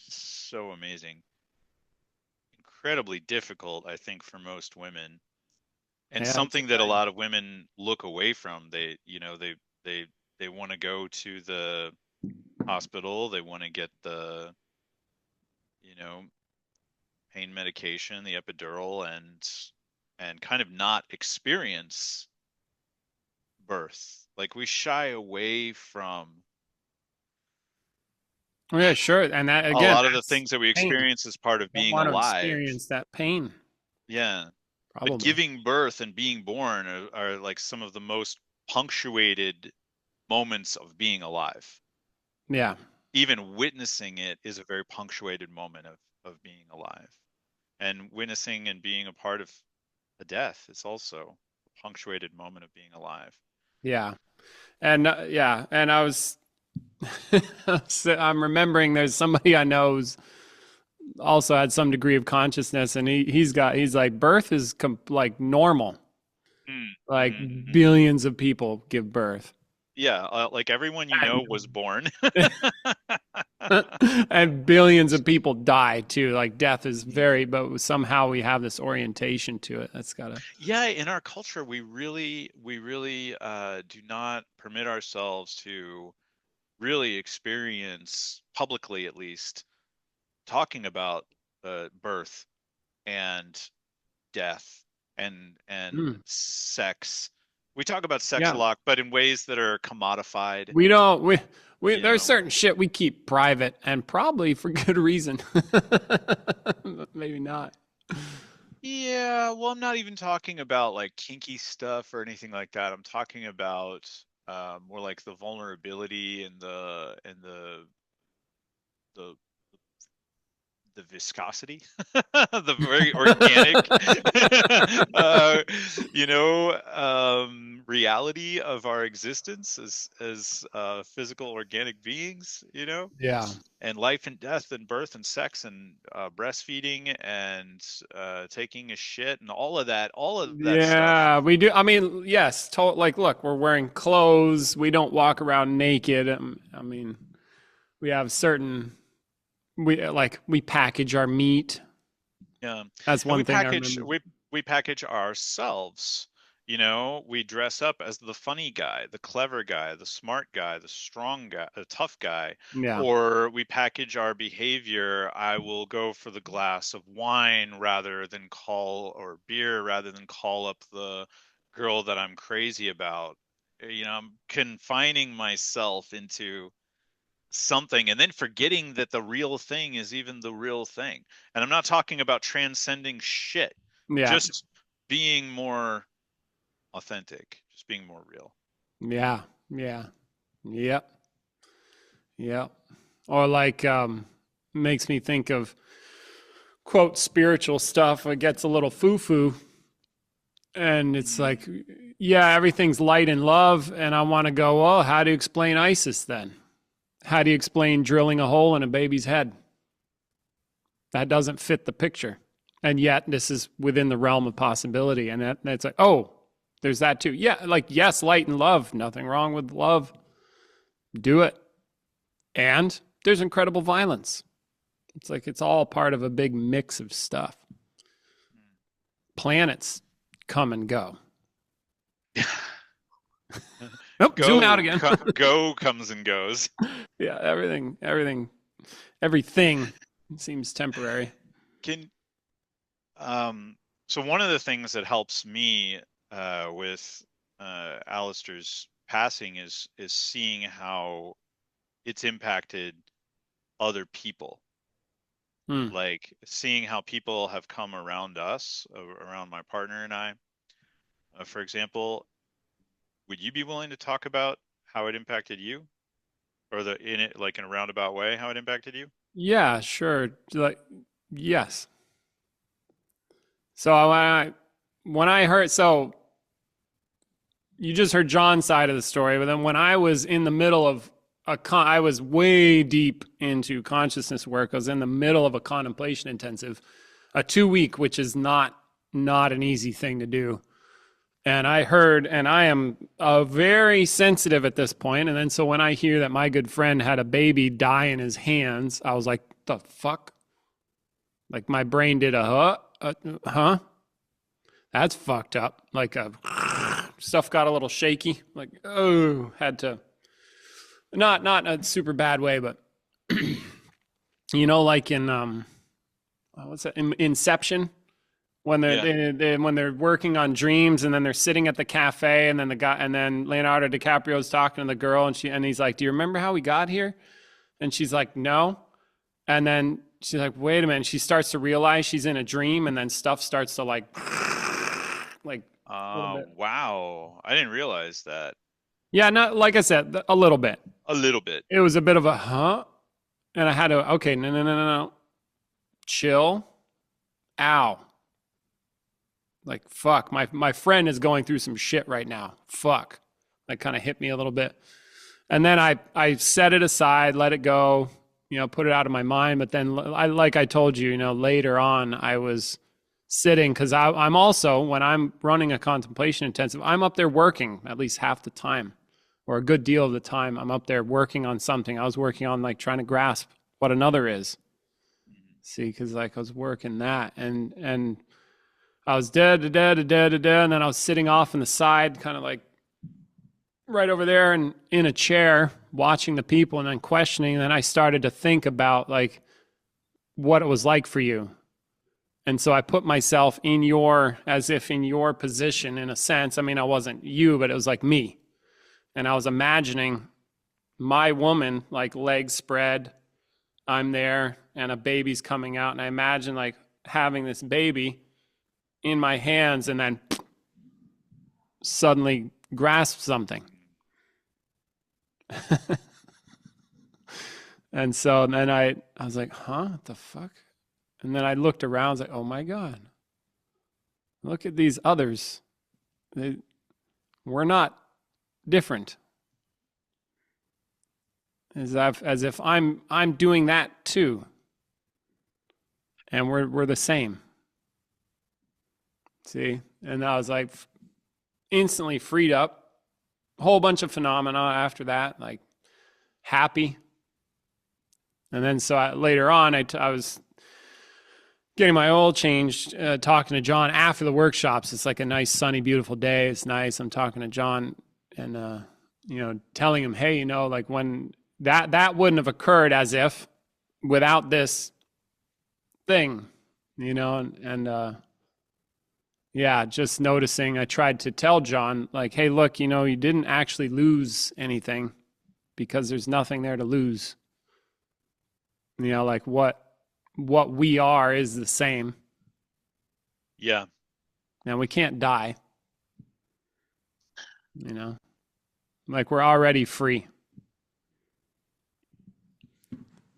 so amazing, incredibly difficult, I think, for most women, and yeah, it's something that a lot of women look away from. They they want to go to the hospital, they want to get the, you know, pain medication, the epidural, and kind of not experience birth. Like we shy away from yeah, sure. And that a again, lot of the that's things that we pain. experience as part of Don't being want to alive. experience that pain. Yeah. But Probably. giving birth and being born are like some of the most punctuated moments of being alive. Yeah. Even witnessing it is a very punctuated moment of being alive. And witnessing and being a part of a death is also a punctuated moment of being alive. Yeah. And yeah, and I was I'm remembering there's somebody I know who's also had some degree of consciousness, and he's like birth is like normal. Like Mm-hmm. billions of people give birth. Yeah, like everyone you know was born. And billions of people die too. Like death is very, but somehow we have this orientation to it. That's gotta. Yeah, in our culture, we really do not permit ourselves to really experience publicly, at least, talking about birth and death and Mm, sex. We talk about sex a yeah, lot, but in ways that are commodified, we don't. We you there's know. certain shit we keep private, and probably for good reason. Maybe not. Yeah, well, I'm not even talking about like kinky stuff or anything like that. I'm talking about more like the vulnerability and the the viscosity, the very organic, uh, reality of our existence as physical organic beings, Yeah. and life and death and birth and sex and breastfeeding and taking a shit and all of that stuff. Yeah, we do. I mean, yes, like, look, we're wearing clothes. We don't walk around naked. I mean, we have certain, we package our meat. Yeah, That's and one thing I remember. we package ourselves. We dress up as the funny guy, the clever guy, the smart guy, the strong guy, the tough guy, Yeah. or we package our behavior. I will go for the glass of wine rather than call, or beer rather than call up the girl that I'm crazy about. I'm confining myself into something and then forgetting that the real thing is even the real thing. And I'm not talking about transcending shit, Yeah. just being more authentic, just being more real. Yeah. Yeah. Yep. Yep. Or like, makes me think of quote spiritual stuff. It gets a little foo foo, and it's Mm. like, yeah, everything's light and love, and I want to go, well, how do you explain ISIS then? How do you explain drilling a hole in a baby's head? That doesn't fit the picture. And yet this is within the realm of possibility. And it's like, oh, there's that too. Yeah, like, yes, light and love. Nothing wrong with love. Do it. And there's incredible violence. It's like it's all part of a big mix of stuff. Planets come and go. Nope, zoom out again. Go comes and goes. Yeah, everything seems temporary. Can so one of the things that helps me with Alistair's passing is seeing how it's impacted other people. Hmm. Like seeing how people have come around us, around my partner and I. For example, would you be willing to talk about how it impacted you, or in it, like in a roundabout way, how it impacted you? Yeah, sure. Like, yes. So when I heard, so you just heard John's side of the story, but then when I was in the middle of I was way deep into consciousness work. I was in the middle of a contemplation intensive, a 2 week, which is not an easy thing to do. And I heard, and I am very sensitive at this point. And then so when I hear that my good friend had a baby die in his hands, I was like, the fuck? Like my brain did huh? That's fucked up. Like stuff got a little shaky. Like, oh, had to, not in a super bad way, but like in what's that? Inception, when Yeah. when they're working on dreams, and then they're sitting at the cafe, and then the guy, and then Leonardo DiCaprio's talking to the girl, and he's like, "Do you remember how we got here?" And she's like, "No." And then she's like, "Wait a minute." She starts to realize she's in a dream, and then stuff starts to like like a little bit. Wow. I didn't realize that. Yeah, not like I said, a little bit. A little bit. It was a bit of a huh, and I had to okay, no, chill, ow, like fuck, my friend is going through some shit right now. Fuck, that kind of hit me a little bit, and then I set it aside, let it go, put it out of my mind. But then like I told you, later on I was sitting because I'm also when I'm running a contemplation intensive, I'm up there working at least half the time. Or a good deal of the time, I'm up there working on something. I was working on like trying to grasp what another is. See, because like I was working that, and I was dead, and then I was sitting off on the side, kind of like right over there, and in a chair, watching the people, and then questioning. And then I started to think about like what it was like for you, and so I put myself as if in your position, in a sense. I mean, I wasn't you, but it was like me. And I was imagining my woman, like legs spread, I'm there, and a baby's coming out. And I imagine like having this baby in my hands and then suddenly grasp something. And so then I was like, huh, what the fuck? And then I looked around, I was like, oh my God, look at these others. We're not different. As if I'm doing that too. And we're the same. See? And I was like instantly freed up. A whole bunch of phenomena after that, like happy. And then so later on, I was getting my oil changed, talking to John after the workshops. It's like a nice, sunny, beautiful day. It's nice. I'm talking to John and, telling him, hey, like when that wouldn't have occurred as if without this thing, just noticing. I tried to tell John, like, hey, look, you didn't actually lose anything because there's nothing there to lose. Like what we are is the same. Yeah. And we can't die. Like we're already free.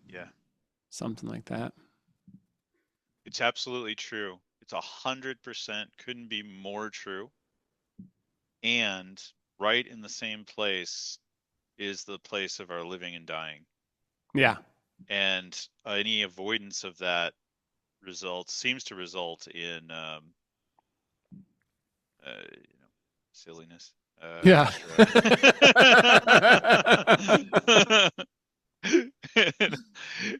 Yeah. Something like that. It's absolutely true. It's 100% couldn't be more true. And right in the same place is the place of our living and dying. Yeah. And any avoidance of that seems to result in silliness. Yeah.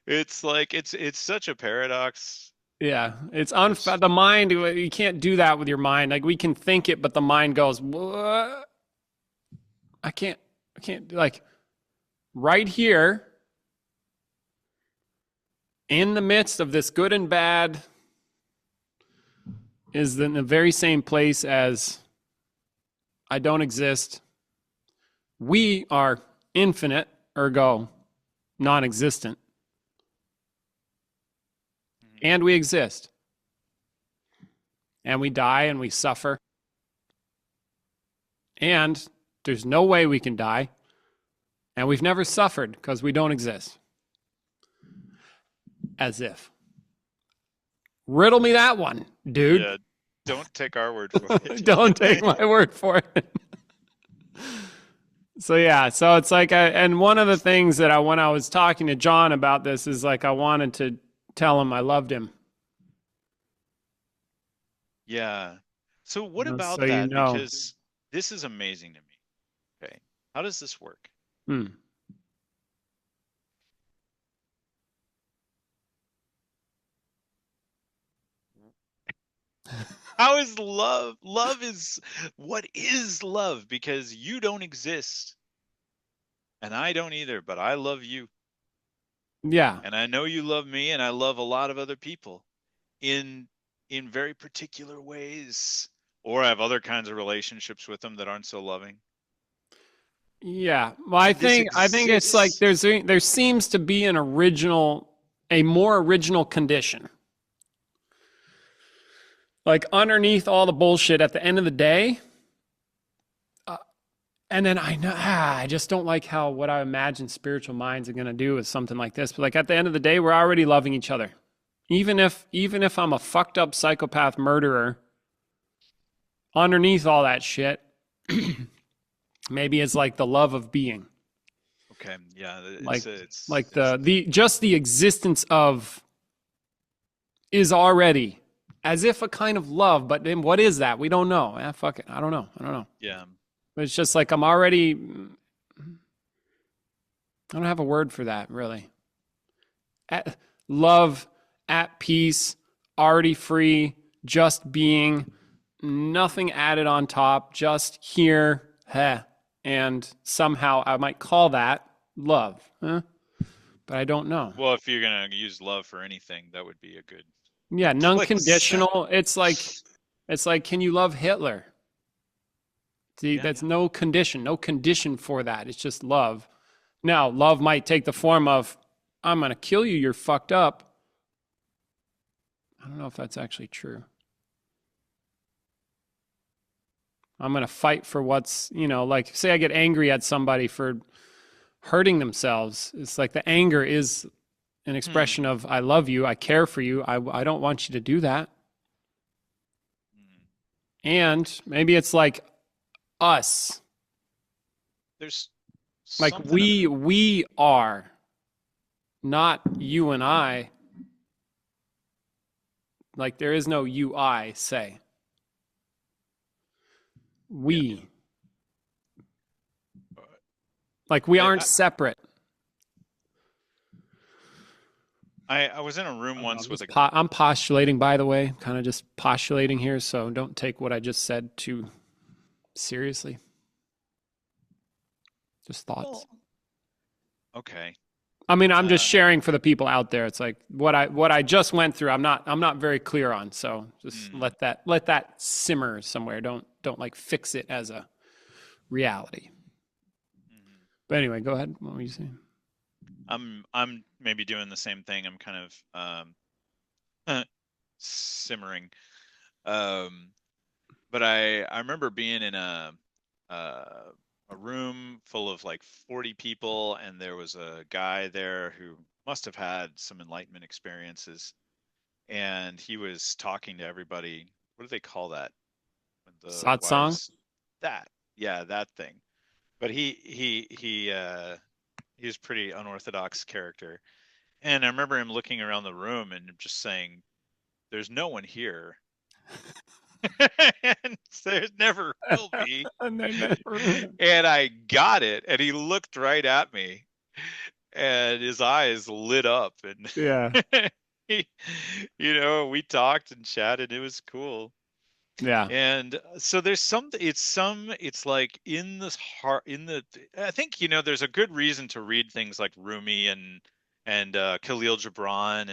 It's like it's such a paradox. Yeah, it's the mind. You can't do that with your mind. Like we can think it, but the mind goes, "What? I can't. Like right here, in the midst of this good and bad, is in the very same place as I don't exist. We are infinite, ergo non-existent. And we exist. And we die and we suffer. And there's no way we can die. And we've never suffered because we don't exist. As if. Riddle me that one, dude. Yeah, don't take our word for it. Don't take my word for it. So it's like, and one of the things that when I was talking to John about this is like, I wanted to tell him I loved him. Yeah. So what about so that? Because this is amazing to me. Okay. How does this work? How is love? What is love? Because you don't exist. And I don't either, but I love you. Yeah. And I know you love me, and I love a lot of other people in very particular ways. Or I have other kinds of relationships with them that aren't so loving. Yeah. Well, I think it's like there seems to be a more original condition. Like underneath all the bullshit at the end of the day, and then I know I just don't like how what I imagine spiritual minds are gonna do is something like this. But like at the end of the day, we're already loving each other. Even if I'm a fucked up psychopath murderer, underneath all that shit, maybe it's like the love of being. Okay, yeah, Like it's like the just the existence of is already as if a kind of love, but then what is that? We don't know. Fuck it. I don't know. I don't know. yeah. But it's just like I'm already I don't have a word for that really. At, love, at peace, already free, just being, nothing added on top, just here, heh. And somehow I might call that love, huh? But I don't know. Well, if you're gonna use love for anything, that would be a good Yeah, place. non-conditional. It's like, can you love Hitler? See, Yeah, that's no condition for that. It's just love. Now, love might take the form of, I'm gonna kill you. You're fucked up. I don't know if that's actually true. I'm going to fight for what's, like say I get angry at somebody for hurting themselves. It's like the anger is an expression Hmm. of, I love you. I care for you. I don't want you to do that. Hmm. And maybe it's like us, There's like something of we are not you and I. Like there is no you, I say yeah. we, like we I, aren't I separate. I was in a I room don't know. once with a I'm postulating, by the way, kind of just postulating here. So don't take what I just said too seriously. Just thoughts. well, okay. I mean, I'm just Uh, sharing for the people out there. It's like what I just went through. I'm not very clear on. So just hmm. let that simmer somewhere. Don't like fix it as a reality. Hmm. But anyway, go ahead. What were you saying? I'm maybe doing the same thing. I'm kind of simmering. Um, but I remember being in uh, a room full of like 40 people, and there was a guy there who must have had some enlightenment experiences, and he was talking to everybody. What do they call that? When the Satsang. wise that yeah, that thing. But he was pretty unorthodox character. And I remember him looking around the room and just saying, "There's no one here." And there never will be. And they never. And I got it. And he looked right at me and his eyes lit up. Yeah. And he, we talked and chatted. It was cool. Yeah. And so there's it's like in this heart, I think, there's a good reason to read things like Rumi and Khalil Gibran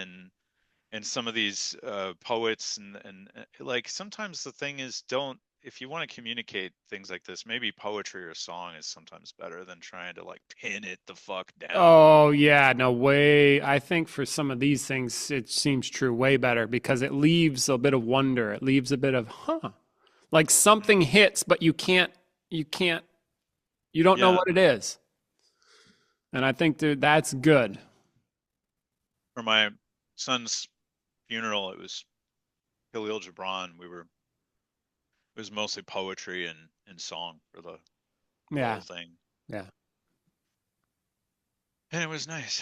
and some of these poets and like sometimes the thing is don't if you want to communicate things like this, maybe poetry or song is sometimes better than trying to like pin it the fuck down. Oh yeah, no way. I think for some of these things, it seems true way better because it leaves a bit of wonder. It leaves a bit of, huh, like something Mm. hits, but you can't, you don't know Yeah. what it is. And I think that's good. For my son's funeral, it was Khalil Gibran. It was mostly poetry and song for the whole Yeah, thing. yeah. And it was nice.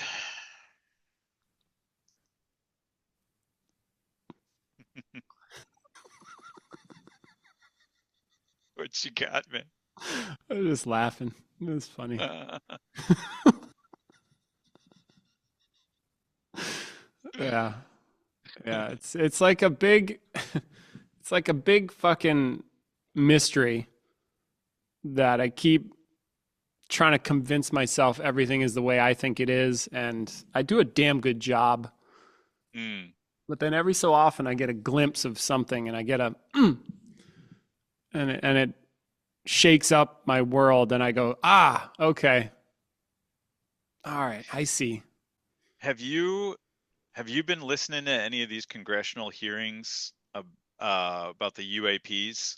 What you got, man? I was just laughing. It was funny. Yeah, yeah. It's like a big, it's like a big fucking mystery that I keep trying to convince myself everything is the way I think it is, and I do a damn good job. Mm. But then every so often I get a glimpse of something, and I get a and it shakes up my world, and I go, ah, okay, all right, I see. Have you Have you been listening to any of these congressional hearings about the UAPs,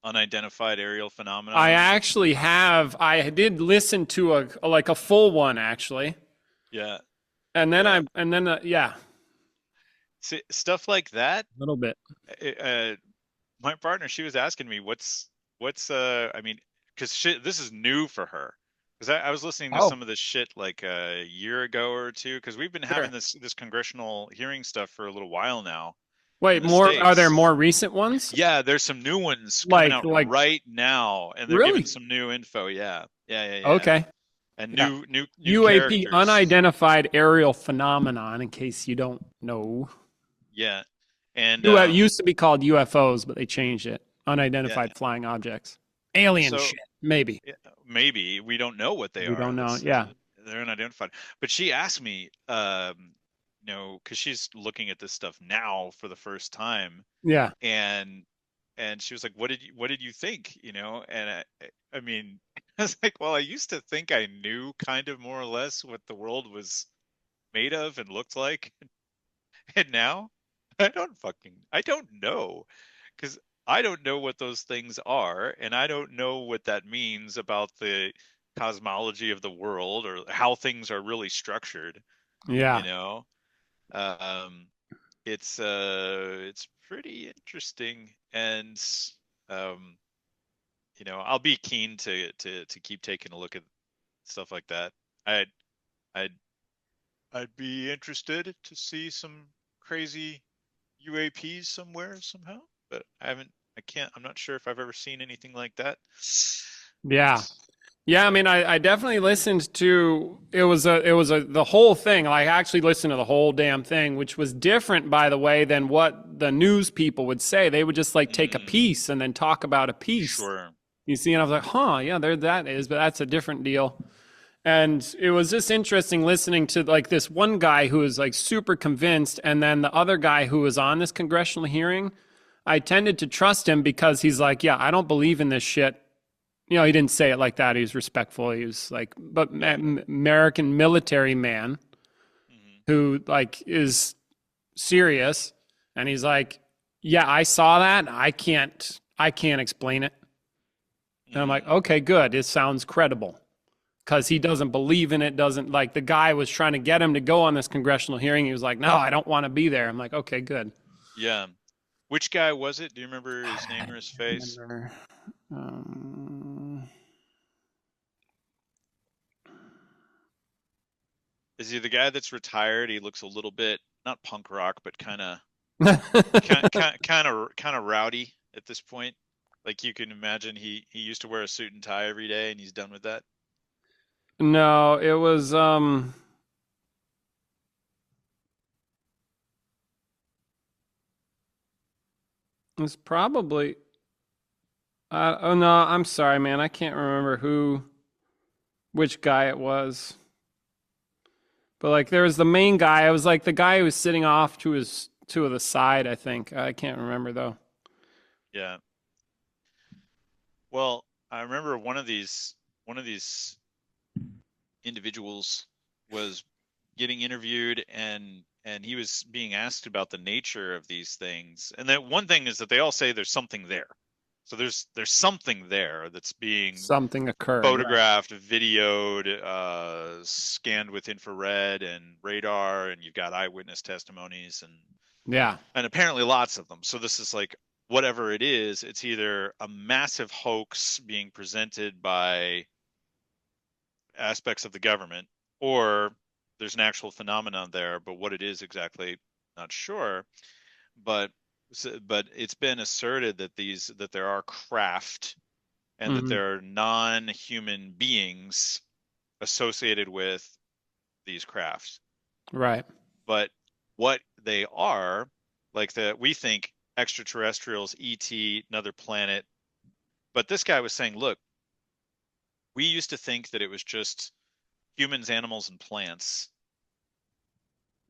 unidentified aerial I phenomenon. actually have. I did listen to a full one actually, Yeah, and then yeah. yeah, See, stuff like that. a little bit. Uh, my partner, she was asking me what's I mean, because shit, this is new for her. Because I was listening to Oh, some of this shit like a year ago or two. Because we've been having sure. this congressional hearing stuff for a little while now in Wait, the more? Are there States. more recent ones? Yeah, there's some new ones coming Like out like right now, and they're giving really? some new info. Yeah, yeah. Okay. And Yeah. new UAP, characters. unidentified aerial phenomenon. In case you don't know, Yeah, and It used to be called UFOs, but they changed it. yeah. Unidentified flying objects. Alien So shit. Maybe. yeah, maybe we don't know what they We are. don't know. That's Yeah. they're unidentified. But she asked me, because she's looking at this stuff now for the first time, Yeah. and she was like, what did you think?" And I mean, I was like, well, I used to think I knew kind of more or less what the world was made of and looked like, and now I don't know, because I don't know what those things are, and I don't know what that means about the cosmology of the world or how things are really structured, you Yeah. know. Um, it's pretty interesting, and um, I'll be keen to keep taking a look at stuff like that. I'd I'd I'd be interested to see some crazy UAPs somewhere somehow, but I can't, I'm not sure if I've ever seen anything like that. Yeah. It's, Yeah, I yeah. mean, I definitely listened to the whole thing. Like, I actually listened to the whole damn thing, which was different, by the way, than what the news people would say. They would just like take a Mm, piece and then talk about a piece. sure. You see, and I was like, huh, yeah, there that is, but that's a different deal. And it was just interesting listening to like this one guy who was like super convinced, and then the other guy who was on this congressional hearing. I tended to trust him because he's like, yeah, I don't believe in this shit. He didn't say it like that. He was respectful. He was like, but Yeah. American military man Hmm. who like is serious, and he's like, yeah, I saw that. I can't explain it. And I'm like, Mm, okay, good. It sounds credible because he doesn't believe in it. Doesn't like the guy was trying to get him to go on this congressional hearing. He was like, no, I don't want to be there. I'm like, okay, good. yeah. Which guy was it? Do you remember his I name or don't his face? remember. Um, Is he the guy that's retired? He looks a little bit not punk rock, but kind of rowdy at this point. Like you can imagine, he used to wear a suit and tie every day, and he's done with that. no, it was it's probably. Oh no, I'm sorry, man. I can't remember which guy it was. But like, there was the main guy. I was like the guy who was sitting off to the side. I think I can't remember though. Yeah. Well, I remember one of these individuals was getting interviewed, and he was being asked about the nature of these things. And that one thing is that they all say there's something there. So there's something there that's being Something occurred, right? photographed, videoed, scanned with infrared and radar, and you've got eyewitness testimonies Yeah. and apparently lots of them. So this is like whatever it is, it's either a massive hoax being presented by aspects of the government, or there's an actual phenomenon there, but what it is exactly, not sure. But it's been asserted that there are craft and that Hmm. there are non-human beings associated with these crafts. Right. But what they are, like we think extraterrestrials, ET, another planet. But this guy was saying, look, we used to think that it was just humans, animals, and plants.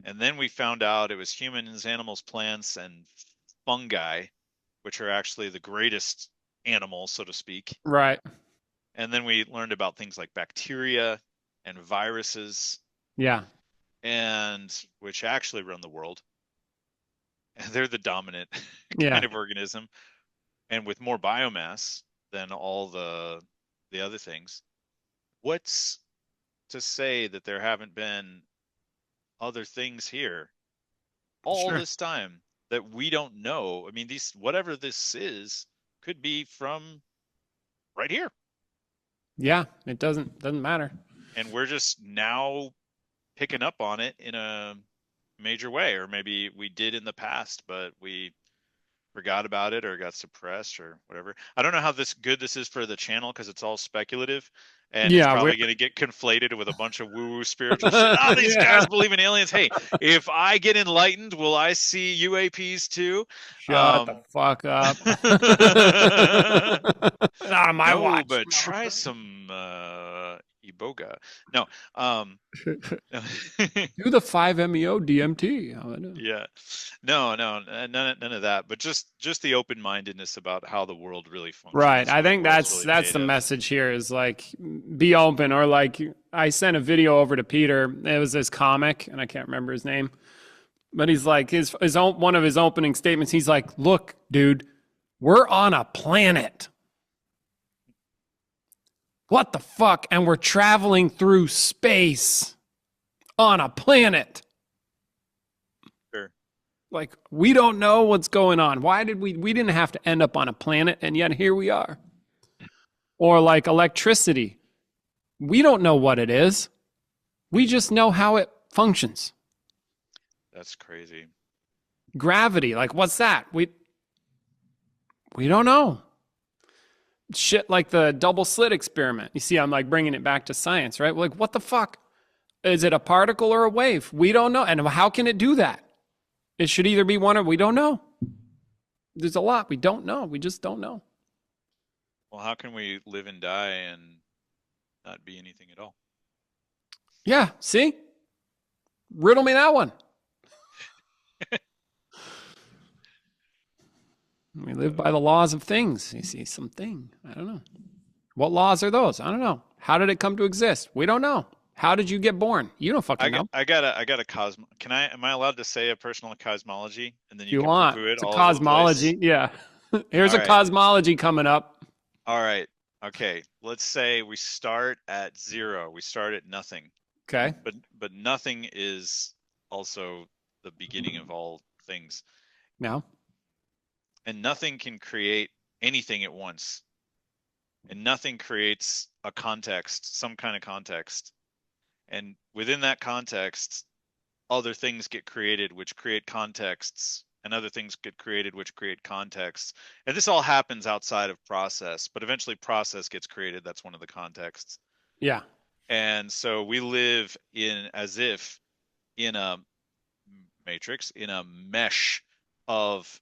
And then we found out it was humans, animals, plants, and fungi, which are actually the greatest animals, so to speak. Right. And then we learned about things like bacteria and viruses, Yeah. and which actually run the world. They're the dominant Yeah, kind of organism, and with more biomass than all the other things. What's to say that there haven't been other things here all sure. this time that we don't know? I mean, these whatever this is could be from right here, Yeah, it doesn't matter. and we're just now picking up on it in a major way, or maybe we did in the past, but we forgot about it or got suppressed or whatever. I don't know how this is for the channel because it's all speculative, and it's Yeah, we're probably going to get conflated with a bunch of woo-woo spiritual shit. Ah, these yeah. guys believe in aliens. Hey, if I get enlightened, will I see UAPs too? Shut the fuck up. Not on my No, watch. but try some iboga. No, um, Do the 5-MeO DMT. yeah, none of that. But just the open-mindedness about how the world really Right. functions, I what the think world's that's really that's made the of. message here is like be open, or like I sent a video over to Peter. It was this comic and I can't remember his name. But he's like one of his opening statements, he's like, "Look, dude, we're on a planet. What the fuck? And we're traveling through space on a planet. Sure. Like, we don't know what's going on. Why did we didn't have to end up on a planet, and yet here we are." Or like electricity. We don't know what it is. We just know how it functions. That's crazy. Gravity, like what's that? We don't know. Shit like the double slit experiment. You see, I'm like bringing it back to science, right? Like, what the fuck? Is it a particle or a wave? We don't know. And how can it do that? It should either be one or we don't know. There's a lot we don't know. We just don't know. Well, how can we live and die and not be anything at all? Yeah, see? Riddle me that one. We live by the laws of things. You see, something. I don't know. What laws are those? I don't know. How did it come to exist? We don't know. How did you get born? You don't fucking know. I got a Can am I allowed to say a personal cosmology and then If you you can want. poo-poo it It's a all over the place? cosmology. Yeah. Here's All a right. cosmology coming up. All right. Okay. Let's say we start at 0. We start at nothing. Okay. But nothing is also the beginning of all things. Now. And nothing can create anything at once. And nothing creates a context, some kind of context. And within that context, other things get created, which create contexts, and other things get created, which create contexts. And this all happens outside of process, but eventually process gets created. That's one of the contexts. Yeah. And so we live as if in a matrix, in a mesh of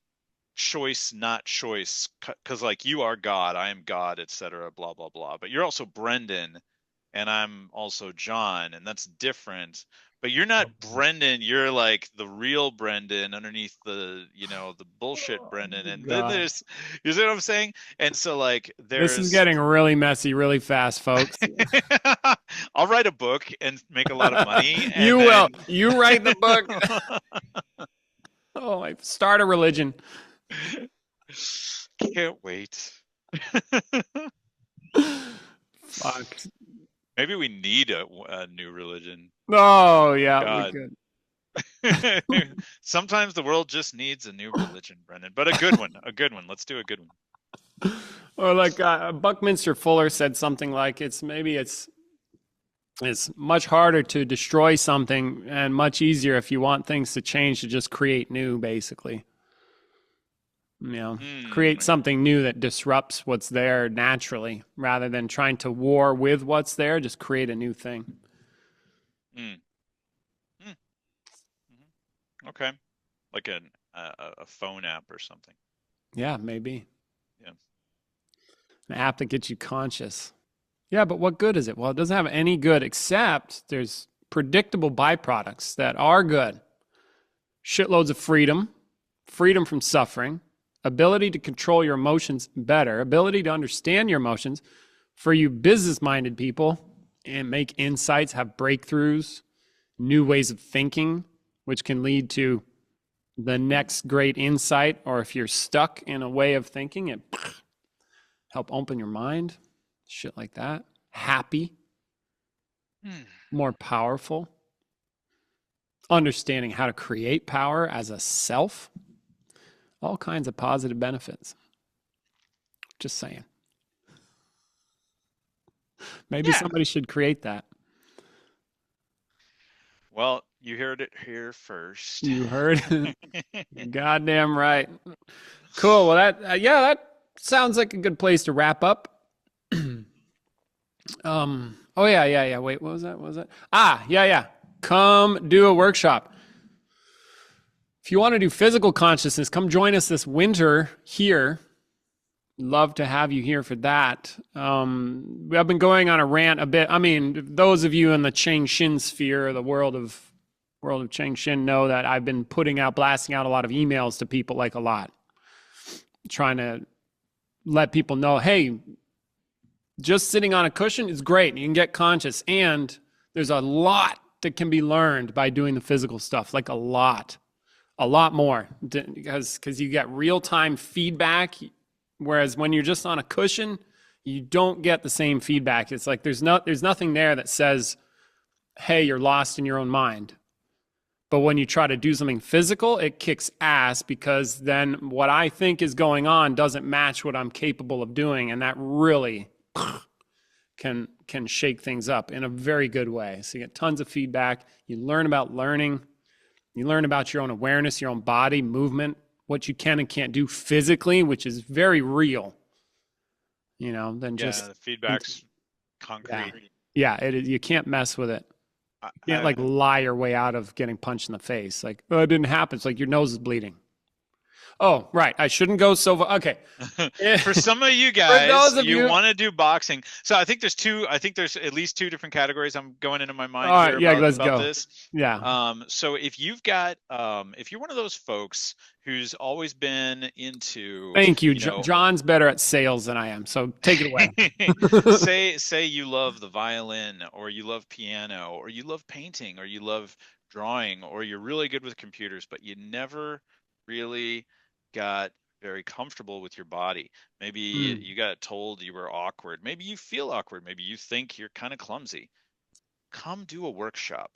choice, not choice, because like you are God, I am God, etc., blah blah blah. But you're also Brendan, and I'm also John, and that's different. But you're not Brendan, you're like the real Brendan underneath the the bullshit Brendan. And then God. there's, you see what I'm saying? And so like This is there's getting really messy really fast, folks. I'll write a book and make a lot of money, and You will. then You write the book. Oh, I start a religion. can't wait. Fuck. Maybe we need a new religion. Oh, yeah, God. we could. Sometimes the world just needs a new religion, Brendan, but a good one. A good one. Let's do a good one. Or like Buckminster Fuller said something like, it's much harder to destroy something and much easier if you want things to change to just create new, basically. Create something new that disrupts what's there naturally rather than trying to war with what's there. Just create a new thing. Okay. Like a phone app or something. Yeah, maybe. Yeah. An app that gets you conscious. Yeah, but what good is it? Well, it doesn't have any good except there's predictable byproducts that are good. Shitloads of freedom from suffering, ability to control your emotions better, ability to understand your emotions for you business-minded people and make insights, have breakthroughs, new ways of thinking, which can lead to the next great insight, or if you're stuck in a way of thinking, it help open your mind, shit like that. Happy, more powerful, understanding how to create power as a self, all kinds of positive benefits. Just saying. Maybe Yeah. somebody should create that. Well, you heard it here first. You heard it. Goddamn right. Cool. Well, that sounds like a good place to wrap up. Oh yeah. Wait, what was that? What was that? Yeah. Come do a workshop. If you want to do physical consciousness, come join us this winter here. Love to have you here for that. I've been going on a rant a bit. I mean, those of you in the Cheng Shin sphere, the world of Cheng Shin, know that I've been blasting out a lot of emails to people, like a lot, trying to let people know, hey, just sitting on a cushion is great. You can get conscious, and there's a lot that can be learned by doing the physical stuff, like a lot more, because you get real-time feedback. Whereas when you're just on a cushion, you don't get the same feedback. It's like there's nothing there that says, hey, you're lost in your own mind. But when you try to do something physical, it kicks ass, because then what I think is going on doesn't match what I'm capable of doing. And that really can shake things up in a very good way. So you get tons of feedback. You learn about learning. You learn about your own awareness, your own body, movement, what you can and can't do physically, which is very real, than just the feedback's concrete. Yeah, you can't mess with it. You can't lie your way out of getting punched in the face. Like, oh, it didn't happen. It's like your nose is bleeding. Oh, right. I shouldn't go so far. Okay. For some of you guys, you want to do boxing. So I think there's at least two different categories I'm going into my mind here about this. Yeah. So if you've got, if you're one of those folks who's always been into, thank you. John's better at sales than I am. So take it away. say you love the violin, or you love piano, or you love painting, or you love drawing, or you're really good with computers, but you never really got very comfortable with your body. Maybe you got told you were awkward. Maybe you feel awkward. Maybe you think you're kind of clumsy. Come do a workshop.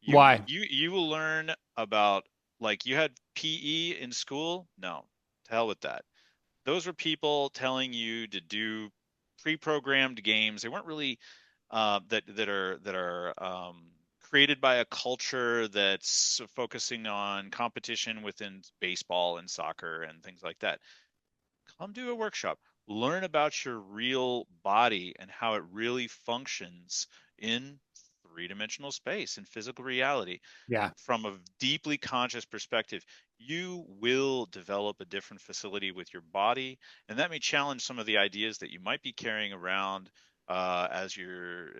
Why? You will learn about, like, you had PE in school? No, to hell with that. Those were people telling you to do pre-programmed games. They weren't really that are created by a culture that's focusing on competition within baseball and soccer and things like that. Come do a workshop. Learn about your real body and how it really functions in three-dimensional space and physical reality. Yeah. From a deeply conscious perspective, you will develop a different facility with your body, and that may challenge some of the ideas that you might be carrying around as you're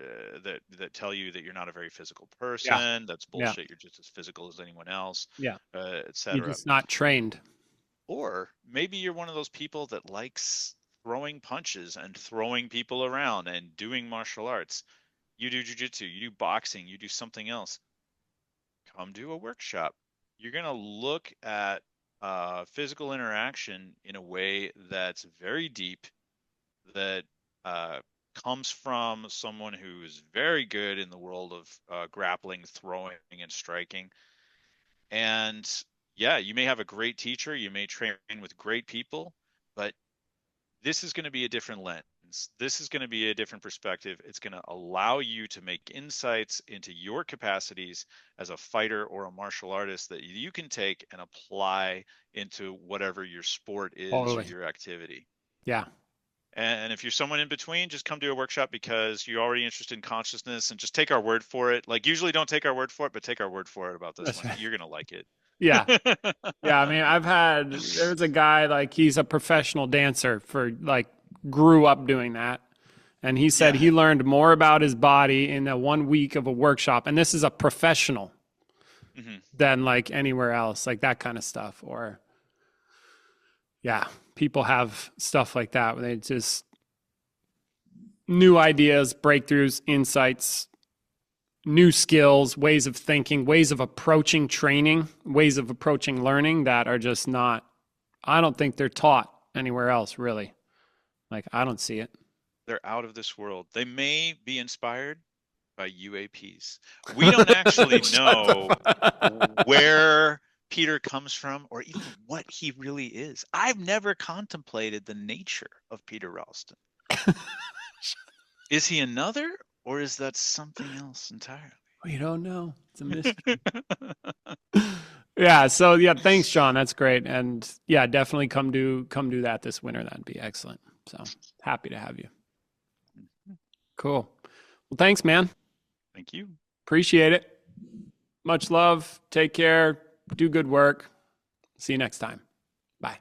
that tell you that you're not a very physical person. Yeah. That's bullshit. Yeah. You're just as physical as anyone else. Yeah. Etc. You're just not trained. Or maybe you're one of those people that likes throwing punches and throwing people around and doing martial arts. You do jiu-jitsu, you do boxing, you do something else. Come do a workshop. You're going to look at physical interaction in a way that's very deep, that comes from someone who is very good in the world of grappling, throwing, and striking. And yeah, you may have a great teacher, you may train with great people, but this is going to be a different lens. This is going to be a different perspective. It's going to allow you to make insights into your capacities as a fighter or a martial artist that you can take and apply into whatever your sport is or your activity. Yeah. And if you're someone in between, just come to a workshop because you're already interested in consciousness, and just take our word for it. Like, usually don't take our word for it, but take our word for it about this one. Right. You're going to like it. Yeah. Yeah. I mean, there's a guy, like, he's a professional dancer grew up doing that. And he said he learned more about his body in that 1 week of a workshop. And this is a professional than like anywhere else, like that kind of stuff. Or people have stuff like that where they just new ideas, breakthroughs, insights, new skills, ways of thinking, ways of approaching training, ways of approaching learning that are just not, I don't think they're taught anywhere else, really. Like, I don't see it. They're out of this world. They may be inspired by UAPs. We don't actually know where Peter comes from or even what he really is. I've never contemplated the nature of Peter Ralston. Is he another, or is that something else entirely? We don't know. It's a mystery. Yeah. So yeah, thanks, John. That's great. And yeah, definitely come do that this winter. That'd be excellent. So happy to have you. Cool. Well, thanks, man. Thank you. Appreciate it. Much love. Take care. Do good work. See you next time. Bye.